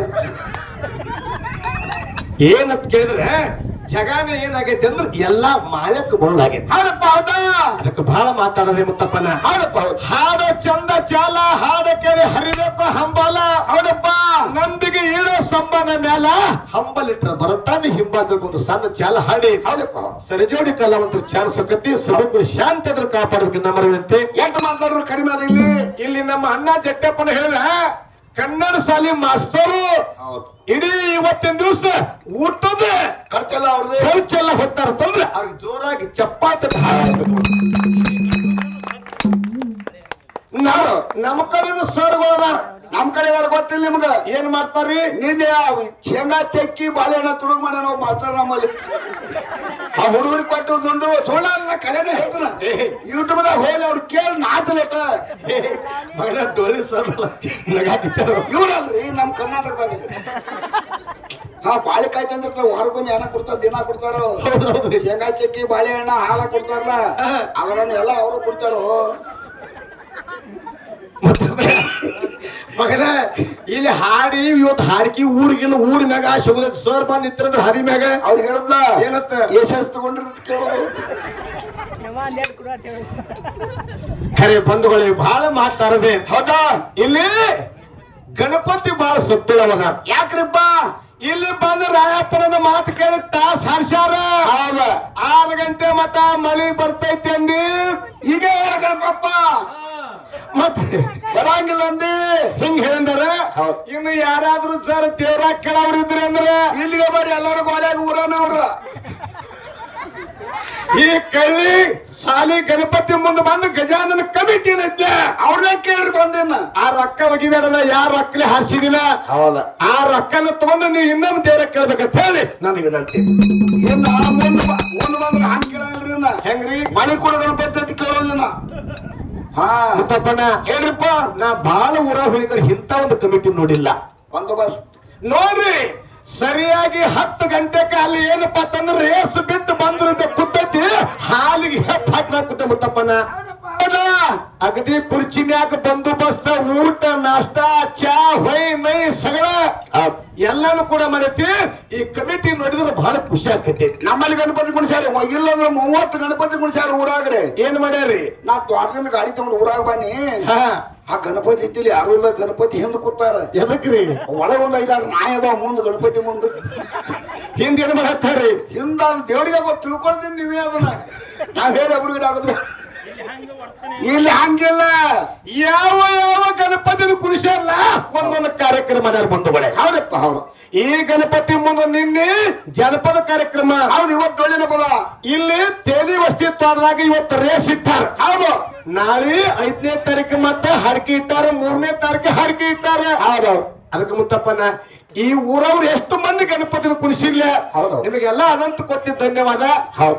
ಏನಂತ ಕೇಳಿದ್ರೆ ಜಗಾನ ಏನಾಗೈತೆ ಅಂದ್ರೆ ಎಲ್ಲಾ ಮಾಯಕ್ಕೆ ಬರಲಾಗೈತೆ. ಹೌದಪ್ಪ ಹೌದಾ. ಅದಕ್ಕೆ ಬಹಳ ಮಾತಾಡೋದೇ ಮುತ್ತಪ್ಪನ. ಹೌದಪ್ಪ ಹಾಡ ಚಂದ ಚಾಲ, ಹಾಡ ಕೇಳಿ ಹರಿದಪ್ಪ ಹಂಬಾಲ. ಹೌದಪ್ಪ ನಂಬಿಗೆ ಈಡೋ ಸ್ತಂಭನ ಮ್ಯಾಲ ಹಂಬಲಿಟ್ರ ಬರತಾನೆ ಹಿಂಬಾದ್ರಕ್ಕೊಂದು ಸಣ್ಣ ಚಾಲ ಹಾಡಿ ಹೌದಪ್ಪ ಸರಿಜೋಡಿ ಕಲಾವಂತರು ಚಾಲ ಸಕತಿ ಸಭೆಗಳು ಶಾಂತಿ ಅದ್ರ ಕಾಪಾಡಬೇಕು ನಮ್ಮ ವಿನಂತಿ. ಎಷ್ಟು ಮಾತಾಡ್ರು ಕಡಿಮೆ ಅದ ಇಲ್ಲಿ ನಮ್ಮ ಅಣ್ಣ ಜಟ್ಟಪ್ಪನ ಹೇಳಿದ ಕನ್ನಡ ಶಾಲೆ ಮಾಸ್ತರು ಇಡೀ ಇವತ್ತಿನ ದಿವಸ ಊಟದ ಖರ್ಚೆಲ್ಲ ಅವ್ರದ್ದು ಖರ್ಚೆಲ್ಲ ಹೊತ್ತಾರ ತಂದ್ರೆ ಅವ್ರಿಗೆ ಜೋರಾಗಿ ಚಪ್ಪಾಟ ನಮ್ಮ ಕಡೆನು ಸರ್ಗಳದಾರ. ನಮ್ ಕಡೆ ಗೊತ್ತಿಲ್ಲ ನಿಮ್ಗ ಏನ್ ಮಾಡ್ತಾರ್ರಿ? ನಿನ್ನೆ ಶೇಂಗಾ ಚಕ್ಕಿ ಬಾಳೆಹಣ್ಣ ತುಡುಗ್ ಮಾಡ್ಯಾನ ನಾವು ಮಾಸ್ಟರ್ ನಮ್ಮಲ್ಲಿ. ಆ ಹುಡುಗರಿಗೆ ಕೊಟ್ಟು ದುಂಡು ಸುಳ್ಳ ಕಡೆನೇ ಹೇಳ್ತಾನ ಯೂಟ್ಯೂಬ್ದಾಗ ಹೋಗಿ ಅವ್ರು ಕೇಳಿ ನಾಚಲೇಟ ಡೋಳಿ ಸರ್ ಇವ್ರಲ್ರಿ ನಮ್ ಕರ್ನಾಟಕದಾಗ. ಹಾ ಬಾಳೆಕಾಯಿ ತಂದಿರ್ತಾವ ವಾರಕ್ಕೊಮ್ಮೆ ಏನ ಕೊಡ್ತಾರ ದಿನ ಕೊಡ್ತಾರ. ಶೇಂಗಾ ಚಕ್ಕಿ ಬಾಳೆಹಣ್ಣ ಹಾಲ ಕೊಡ್ತಾರಲ್ಲ ಅವರನ್ನ ಎಲ್ಲ ಅವರು ಕೊಡ್ತಾರೋ. ಮಗನ ಇಲ್ಲಿ ಹಾಡಿ ಇವತ್ತು ಹಾಡಿಕಿ ಊರಿಗಿಲ್ಲ ಊರ್ ಮ್ಯಾಗ ಶುಗದ ಸರ್ ಬಂದ್ ನಿಂತಿರಂದ್ರ ಹದಿ ಮ್ಯಾಗ ಅವ್ರು ಹೇಳದ್ಲ ಏನತ್ತ ಎಷ್ಟೆಷ್ಟು ತಗೊಂಡಿರೋದು ಕೇಳೋದು. ಖರೆ ಬಂಧುಗಳೇ ಬಹಳ ಮಾತಾಡದೆ ಹೌದಾ? ಇಲ್ಲಿ ಗಣಪತಿ ಬಹಳ ಸತ್ತುಳವನ. ಯಾಕ್ರಿಪ್ಪ ಇಲ್ಲಿ ಬಂದ ರಾಯಪ್ಪನ ಮಾತು ಕೇಳಿ ತಾಸ್ ಹರ್ಷಾರ. ಹೌದ 6 ಗಂಟೆ ಮತ ಮಳಿ ಬರ್ತೈತಿ ಅಂದಿ ಈಗ ಗಣಪಪ್ಪ ಮತ್ತೆ ಬರಂಗಿಲ್ಲ ಅಂದಿ ಹಿಂಗ್ ಹೇಳಿದಾರ. ಇನ್ನು ಯಾರಾದ್ರೂ ಸರ್ ದೇವ್ರ ಕೆಳವ್ರ ಇದ್ರಿ ಅಂದ್ರೆ ಇಲ್ಲಿಗೆ ಬರ್ರಿ ಎಲ್ಲರೂ ಗೋಲ್ಯಾಗ ಊರನವ್ರ. ಈ ಕಳ್ಳಿ ಶಾಲಿ ಗಣಪತಿ ಮುಂದೆ ಬಂದು ಗಜಾನನ ಕಮಿಟಿ ಐತೆ ಅವ್ರನ್ನ ಕೇಳ್ರಿ ಬಂದೇನ. ಆ ರೊಕ್ಕ ಒಗಿಬೇಡಲ್ಲ ಯಾರ ರೊಕ್ಕಲೆ ಹಾರಿಸಿದಿನ ಹೌದ ಆ ರೊಕ್ಕನ ತಗೊಂಡು ನೀವು ಇನ್ನೊಂದು ದೇವ್ರ ಕೇಳ್ಬೇಕಂತ ಹೇಳಿ ನನಗೆ ವಿನಂತಿ. ಇನ್ನ ಮುಂದ್ ಬಂದ್ರ ಹಂಗ್ ಕೇಳಲ್ರಿ ಇನ್ನ. ಹೆಂಗ್ರಿ ಮಳಿ ಕೂಡ ಗಣಪತಿ ಅಂತ ಕೇಳೋದಿನ. ಹಾ ಮುತ್ತಪ್ಪಣ್ಣ ಹೇಳ್ರಿಪ್ಪ. ನಾ ಬಾಳ ಊರಾಗ ಹೋಗಿದ್ರೆ ಇಂಥ ಒಂದು ಕಮಿಟಿ ನೋಡಿಲ್ಲ. ಬಂದೋಬಸ್ತ್ ನೋಡ್ರಿ ಸರಿಯಾಗಿ 10 ಗಂಟೆಗೆ ಅಲ್ಲಿ ಏನಪ್ಪಾ ಅಂತಂದ್ರೆ ರೇಸ್ ಬಿಟ್ಟು ಬಂದ್ರು ಕುತ್ತೈತಿ ಹಾಲಿಗೆ ಹೆಪ್ಪ ಹಾಕ್ಲಾಕುತ್ತೆ ಮುತ್ತಪ್ಪನ. ಅಗದಿ ಕುರ್ಚಿ ಮ್ಯಾಗ ಬಂದೋಬಸ್ತ ಊಟ ನಾಷ್ಟ ಚಾ ಹೊಯ್ ಮೈ ಸಗಳ ಎಲ್ಲಾನು ಕೂಡ ಮಾಡೈತಿ. ಈ ಕಮಿಟಿ ನೋಡಿದ್ರೆ ಬಹಳ ಖುಷಿ ಆಗ್ತೈತಿ. ನಮ್ಮಲ್ಲಿ ಗಣಪತಿ ಕುಣಿಸ್ಯಾರ ಇಲ್ಲಂದ್ರ 30 ಗಣಪತಿ ಕುಣಿಸ್ಯಾರ ಊರಾಗ್ರಿ. ಏನ್ ಮಾಡ್ಯಾರಿ? ನಾ ತೋಟದಿಂದ ಗಾಡಿ ತಗೊಂಡು ಊರಾಗ ಬನ್ನಿ. ಆ ಗಣಪತಿ ಇದ್ದಿಲ್ಲ ಯಾರು ಇಲ್ಲ. ಗಣಪತಿ ಹಿಂದ್ ಕೂತಾರ. ಎದಕ್ರಿ? ಒಳಗೆ ಒಂದು 5-6 ನಾಯಿ ಅದಾವ ಮುಂದ್ ಗಣಪತಿ ಮುಂದ್. ಹಿಂದ್ ಏನ್ ಮಾಡತ್ತಾರಿ? ಹಿಂದ ದೇವ್ರಿಗೆ ಗೊತ್ತು ತಿಳ್ಕೊಳ್ತೀನಿ ನೀವೇ ಅದನ್ನ. ನಾವ್ ಹೇಳಿ ಒಬ್ರಿಗೆ ಆಗುದು ಇಲ್ಲಿ ಹಂಗಿಲ್ಲ. ಯಾವ ಯಾವ ಗಣಪತಿನ ಕುಣಿಸ್ಯಾರಲ್ಲ ಒಂದೊಂದು ಕಾರ್ಯಕ್ರಮ ಮಾಡ್ಯಾರ ಬಂಧುಗಳೇ. ಹೌದಪ್ಪ ಹೌದು. ಈ ಗಣಪತಿ ಮುಂದೆ ನಿನ್ನೆ ಜನಪದ ಕಾರ್ಯಕ್ರಮ. ಹೌದು ಇವತ್ತು ಒಳ್ಳೆ ಬಲ ಇಲ್ಲಿ ತೇಲಿ ವಸ್ತಿ ತೋಟದಾಗ ಇವತ್ತು ರೇಸ್ ಇಟ್ಟಾರ. ಹೌದು ನಾಳೆ 5ನೇ ತಾರೀಕು ಮತ್ತೆ ಹರಕೆ ಇಟ್ಟಾರ. 3ನೇ ತಾರೀಕು ಹರಕೆ ಇಟ್ಟಾರ. ಹೌದು ಅದಕ್ಕೆ ಮುತ್ತಪ್ಪನ ಈ ಊರವ್ರು ಎಷ್ಟು ಮಂದಿ ಗಣಪತಿನ ಕುಣಿಸಿರ್ಲ ನಿಮಗೆಲ್ಲ ಅನಂತ ಕೊಟ್ಟಿದ್ದ ಧನ್ಯವಾದ.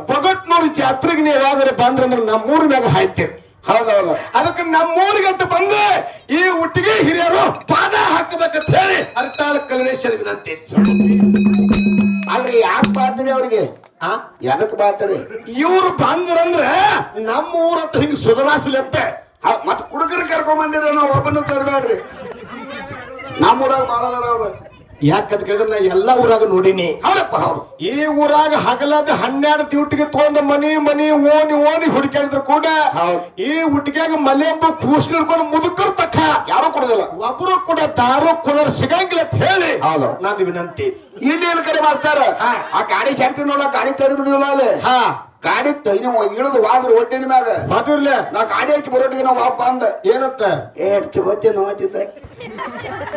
ಪೊಗಟ್ನೂರು ಜಾತ್ರೆಗೆ ನೀವು ಯಾವ್ದಾರು ಬಂದ್ರಂದ್ರೆ ನಮ್ಮೂರ್ ಮ್ಯಾಗ ಹಾಯ್ತೇವೆ. ಹೌದೌದು ಅದಕ್ಕೆ ನಮ್ಮೂರಿಗಂತ ಬಂದು ಈ ಒಟ್ಟಿಗೆ ಹಿರಿಯರು ಪಾದ ಹಾಕಬೇಕಂತ ಹೇಳಿ ಅರ್ತಾಳ ಕಲ್ಲೇಶ್ವರ ವಿನಂತಿ. ಅಲ್ರಿ ಯಾಕೆ ಬಾತ್ರಿ ಅವ್ರಿಗೆ? ಎದಕ್ ಬಾತ್ರಿ? ಇವ್ರು ಬಂದ್ರಂದ್ರ ನಮ್ಮ ಊರತ್ತ ಹಿಂಗ್ ಸುಧರಾಸಲತ್ತೆ. ಮತ್ ಕುಡುಕರು ಕರ್ಕೊಂಡ್ ಬಂದಿರ ನಾವು ಒಬ್ಬನ ತರಬೇಡ್ರಿ. ನಮ್ಮೂರಾಗ ಮಾಡದಾರ ಅವ್ರು. ಯಾಕಂತ ಕೇಳಿದ್ರೆ ನಾ ಎಲ್ಲಾ ಊರಾಗ ನೋಡಿನಿ. ಹೌದಪ್ಪ ಹೌದು. ಈ ಊರಾಗ ಹಗಲಾದ 12 ಡ್ಯೂಟಿಗೆ ತಗೊಂಡ ಮನಿ ಓಣಿ ಹುಡುಕಾಡಿದ್ರು ಕೂಡ ಈ ಹುಟ್ಟಿಗೆಗ ಮಲೆಂಬ ಕೂಸ್ ಹಿಡ್ಕೊಂಡು ಮುದುಕರ್ ತಕ್ಕ ಯಾರು ಕೊಡುದಿಲ್ಲ. ಒಬ್ರು ಕೂಡ ದಾರು ಕೊಡೋರು ಸಿಗಂಗಿಲ್ಲ ಅಂತ ಹೇಳಿ ಹೌದು ನಾನು ವಿನಂತಿ. ಇಲ್ಲಿ ಕರೆ ಮಾಡ್ತಾರ. ಆ ಗಾಡಿ ಶಾಂತಿ ನೋಡ ಗಾಡಿ ತರಿ ಬಿಡುದಿಲ್ಲ ಅಲ್ಲಿ. ಗಾಡಿ ಇಳಿದು ವಾದ್ರ ಒಟ್ಟಿನ ಮ್ಯಾಗ ಅದಿರ್ಲಿ ನಾ ಗಾಡಿ ಹಚ್ಚಿ ಬರೋಟಿಗೆ ನಾವು ವಾಪ ಅಂದ ಏನಂತ ಎಷ್ಟು ಗೊತ್ತೇ ನೋತಿದ್ದೆ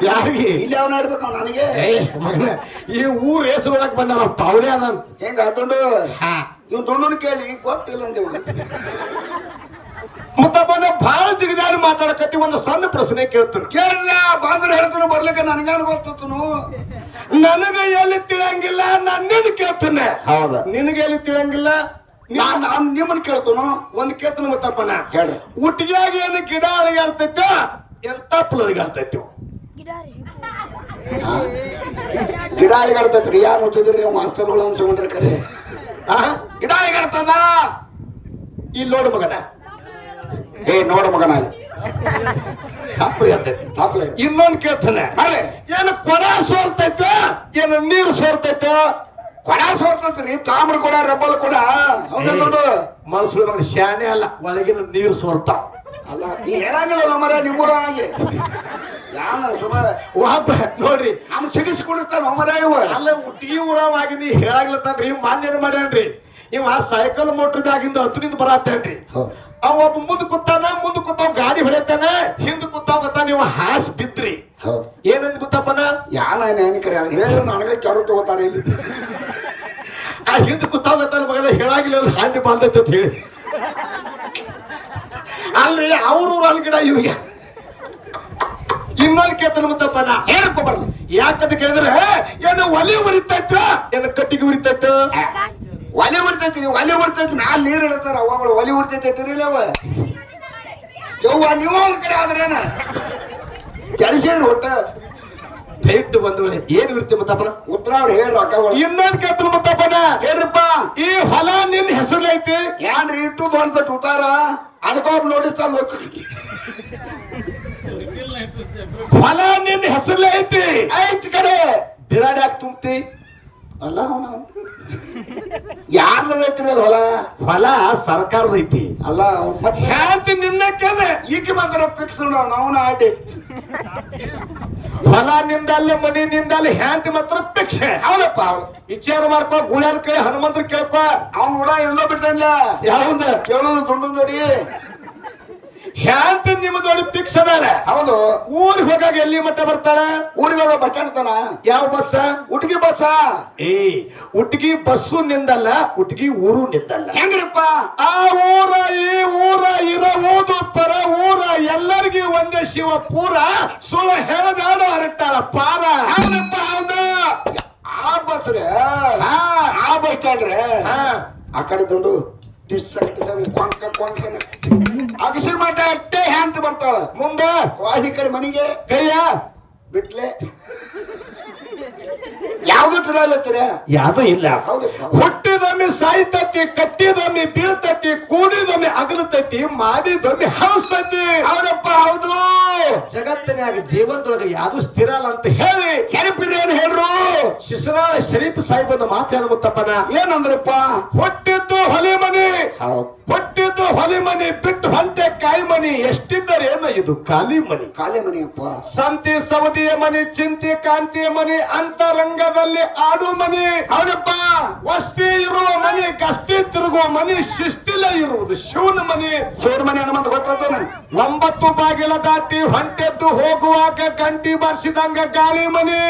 ಯಾರಿಗೆ ಇಲ್ಲಿ ಅವನ ಇರ್ಬೇಕು ನನಗೆ. ಈ ಊರ್ ಹೆಸರು ಒಳಗ್ ಬಂದ ಪಾವನೆ ಅದ ಹೆಂಗ ದುಂಡು ಇವ್ ದುಂಡನ್ ಕೇಳಿ ಗೊತ್ತಿಲ್ಲ ಅಂತೀವ. ಮುತ್ತಪ್ಪನ ಬಹಳ ಜಿಗಿದಾಡಿ ಮಾತಾಡಕತ್ತಿ. ಒಂದು ಸಣ್ಣ ಪ್ರಶ್ನೆ ಕೇಳ್ತಾನೆ. ಕೇಳಿಲ್ಲ ಬಂದ್ರೆ ಹೇಳ್ತಾನು ಬರ್ಲಿಕ್ಕೆ ನನಗೇನು ಗೊತ್ತನು. ನನಗ ಎಲ್ಲಿ ತಿಳಿಯಂಗಿಲ್ಲ ನನ್ನೇನು ಕೇಳ್ತಾನೆ. ಹೌದಾ ನಿನಗೆ ಎಲ್ಲಿ ತಿಳಿಯಂಗಿಲ್ಲ ನಾನ್ ನಿಮ್ಮನ್ ಕೇಳ್ತಾನು. ಒಂದ್ ಕೇಳ್ತಾನ ಮುತ್ತಪ್ಪನ ಹೇಳ್ರಿ. ಹುಟ್ಟಿಗೆಯಾಗ ಏನು ಗಿಡ ಅಳಿಗಾಡ್ತೈತ ಎಂತ ಪುಲರಿಗಾಡ್ತೈತಿ? ಗಿಡ ಅಳಿಗಾಡ್ತೈತ್ರಿ. ಯಾರು ಮುಚ್ಚಿದ್ರಿ ನೀವು ಮಾಸ್ತರ್ಗಳು ಅನ್ಸ್ಕೊಂಡ್ರಿ ಕರೆ. ಗಿಡ ಅಳಿಗಾಡ್ತದ ಇಲ್ಲಿ ನೋಡು ಮಗನ. ನೋಡ ಮಗನ ಇನ್ನೊಂದು ಕೇಳ್ತಾನೆ. ಏನು ಕೊಡ ಸೋರ್ತೈತ ಏನು ನೀರು ಸೋರ್ತೈತ? ಕೊಡ ಸೋರ್ತತ್ರಿ, ತಾಮ್ರ ಕೂಡ ರಬ್ಬಲ್ ಕೂಡ. ಹೌದಾ ನೋಡು, ಮನಸ್ಸು ಶಾನೆ ಅಲ್ಲ, ಒಳಗಿನ ನೀರು ಸೋರ್ತಾವ. ಅಲ್ಲ ನೀ ಹೇಳಂಗಿಲ್ಲ ನಮ್ಮರ ನಿಮ್ಮೂರ ಹಾಗೆ ಯಾನ ಸುಮ ಒಬ್ಬ ನೋಡ್ರಿ ನಮ್ ಸಿಗಿಸ್ಕೊಡಿರ್ತಾನ ನಮ್ಮರ ಇವ. ಅಲ್ಲ ಈ ಊರಾಗಿಂದ ಹೇಳಾಗ್ಲತ್ತಾನ್ರಿ, ಮಾನ್ಯದ ಮಾಡ್ಯಾನ್ರಿ. ಇವ ಸೈಕಲ್ ಮೋಟರ್ ಮ್ಯಾಗಿಂದ ಹತ್ತನಿಂದ ಬರತ್ತೇನ್ರಿ. ಅವ ಒಬ್ಬ ಮುಂದ್ ಕೂತಾವ ಗಾಡಿ ಹೊಡೆತಾನ, ಹಿಂದ್ ಕೂತಾವ ನೀವು ಹಾಸ್ ಬಿದ್ರಿ. ಏನಂದ್ ಗೊತ್ತಪ್ಪನ ಯಾನ ಏನಿಕರಿ ಹೇಳಿ ನನಗೆ ಕೆರು ತಗೋತಾರ ಇಲ್ಲಿ. ಆ ಹಿಂದ್ ಕೂತಾವ ಮಗನ ಹೇಳಾಗಿಲ್ಲ ಹಾಂದಿ ಬಾಂಧೈತೆ ಅಂತ ಹೇಳಿ. ಅಲ್ರಿ ಅವ್ರೂರು ಅಲ್ಗಿಡ ಇವ್ಗೆ ಇನ್ನೊಂದು ಕೇಳ್ತಾನ ಗೊತ್ತಪ್ಪನ, ಏನಪ್ಪ ಬರ್ಲಿ ಯಾಕಂತ ಕೇಳಿದ್ರೆ ಏನು ಒಲೆ ಉರಿತೈತ ಏನು ಕಟ್ಟಿಗೆ ಉರಿತೈತ? ಒಲೆ ಉಡ್ತೈತಿ, ಒಲೆ ಉಡ್ತೈತಿ, ಮ್ಯಾಲ ನೀರ್ ಇಡತಾರ ಅವಾಗಳು ಒಲೆ ಉಡ್ತೈತಿ ಅವ ಯವ್ವ. ನೀವು ಒಂದ್ ಕಡೆ ಆದ್ರೇನ ಕೆಲಸ ಒಟ್ಟ ದಯವಿಟ್ಟು ಬಂದು ಏನ್ ಇರುತ್ತೆ ಮುತ್ತಪ್ಪನ ಉತ್ತರ ಅವ್ರು ಹೇಳ್ರಿ ಅಕ್ಕಗಳು. ಇನ್ನೊಂದು ಕೇಳ್ತಾನ ಮುತ್ತಪ್ಪನ, ಹೇಳ್ರಪ್ಪ ಈ ಹೊಲ ನಿನ್ ಹೆಸರೈತಿ ಏನ್ರಿ ಇಟ್ಟು ದೊಡ್ಡ ಉತ್ತಾರ ಅದಕ್ಕೊಬ್ಬ ನೋಡಿಸ್ತಾನ. ಹೊಲ ನಿನ್ ಹೆಸರಲ್ಲೇ ಐತಿ, ಐತಿ ಕಡೆ ಬಿರಾಡಿ ಯಾಕೆ ತುಂಬ್ತಿ? ಅಲ್ಲ ಯಾರ್ದ ಐತ್ರಿ ಅದು ಹೊಲ? ಹೊಲ ಸರ್ಕಾರದ ಐತಿ. ಅಲ್ಲ ಮತ್ತೆ ಹ್ಯಾಂತಿ ನಿನ್ನ ಕೇಳ ಈಗ ಮಾತ್ರ ಫಿಕ್ಸ್ ನಾವನ ಆಟಿ. ಹೊಲ ನಿಂದಲ್ಲ, ಮನಿ ನಿಂದಲ್ಲ, ಹ್ಯಾಂತಿ ಮಾತ್ರ ಪಿಕ್ಷೆ. ಹೌದಪ್ಪ ಅವ್ರು ವಿಚಾರ ಮಾಡ್ಕೋ, ಗುಳ್ಯಾನ ಕೇಳಿ ಹನುಮಂತ್ರ ಕೇಳ್ಕೊ. ಅವ್ನು ಕೂಡ ಎಲ್ಲೋ ಬಿಟ್ಟಲ್ಲ, ಯಾವಂದ ಕೇಳೋದು ದುಡ್ಡು ನೋಡಿ. ಹ್ಯಾಂತಿ ನಿಮ್ಮ ದೊಡ್ಡ ಪಿಕ್ಸ್ ಅದಾಳ. ಹೌದು, ಊರಿಗೆ ಹೋಗಾಗ ಎಲ್ಲಿ ಮಟ್ಟ ಬರ್ತಾಳ? ಊರಿಗೆ ಹೋಗ ಬಚ್ಚಾಡ್ತಾನ. ಯಾವ ಬಸ್? ಉಟ್ಗಿ ಬಸ್ಸ. ಉಟ್ಗಿ ಬಸ್ಸು ನಿಂದಲ್ಲ, ಉಟ್ಗಿ ಊರು ನಿಂದಲ್ಲ. ಹೆಂಗ್ರಿಪ್ಪ? ಆ ಊರ ಈ ಊರ ಇರುವುದು ಪರ ಊರ, ಎಲ್ಲರಿಗೂ ಒಂದೇ ಶಿವ ಪೂರ, ಸುಳ್ಳು ಹೇಳಬೇಡ ಅರಟಾಳ ಪಾರ. ಹೌದಪ್ಪ ಹೌದು. ಆ ಬಸ್ ರೀ, ಆ ಬಸ್ ಸ್ಟ್ಯಾಂಡ್ ರೀ, ಆ ಕಡೆ ದುಡ್ಡು ಕೊಂಕ ಕೊಂಕನ ಅಗಸಿ ಮಠ ಅಟ್ಟೆ ಹ್ಯಾಂತ ಬರ್ತಾಳ. ಮುಂದೆ ವಾಡಿ ಕಡೆ ಮನಿಗೆ ಕೈಯ ಬಿಟ್ಲೆ ಯಾವ್ದು ತಿರಲತ್ತೀರ? ಯಾವ್ದು ಇಲ್ಲ. ಹೌದಪ್ಪ. ಹುಟ್ಟಿದೊಮ್ಮೆ ಸಾಯ್ತತಿ, ಕಟ್ಟಿದೊಮ್ಮೆ ಬೀಳ್ತತಿ, ಕೂಡಿದೊಮ್ಮೆ ಅಗಲತೈತಿ, ಮಾಡಿದೊಮ್ಮೆ ಹಳಸ್ತೈತಿ. ಹೌದಪ್ಪ ಹೌದು. ಜಗತ್ತಿನಾಗ ಜೀವನದೊಳಗೆ ಯಾವ್ದು ಸ್ಥಿರ ಅಲ್ಲ ಅಂತ ಹೇಳಿ ಶರೀಫ್ರೇನು ಹೇಳ್ರು? ಶಿಶುನಾಳ ಶರೀಫ್ ಸಾಹಿಬನ ಮಾತು ಮುತ್ತಪ್ಪನ ಏನಂದ್ರಪ್ಪ? ಹುಟ್ಟಿದ್ದು ಹೊಲಿ ಮನಿ, ಹುಟ್ಟಿದ್ದು ಹೊಲಿ ಮನಿ, ಬಿಟ್ಟು ಹೊಂಟೆ ಕಾಯಿ ಮನಿ, ಎಷ್ಟಿದ್ದರೇನು ಇದು ಖಾಲಿ ಮನಿ. ಖಾಲಿ ಮನಿಯಪ್ಪ. ಸಂತಿ ಸವದಿಯ ಮನಿ, ಚಿಂತಿ ಕಾಂತಿಯ ಮನಿ, ಅಂತರಂಗದಲ್ಲಿ ಆಡು ಮನಿ. ಹೌದಪ್ಪ. ವಸ್ತಿ ಇರುವ ಮನಿ, ಗಸ್ತಿ ತಿರುಗುವ ಮನಿ, ಶಿಸ್ತಿಲ ಇರುವುದು ಶಿವನ ಮನಿ. ಶಿವನ ಮನಿ ಹನುಮಂತ ಗೊತ್ತಾನ. 9 ಬಾಗಿಲ ದಾಟಿ ಹೊಂಟೆದ್ದು ಹೋಗುವಾಗ ಗಂಟಿ ಬಾರಿಸಿದಂಗ ಗಾಳಿ ಮನಿ.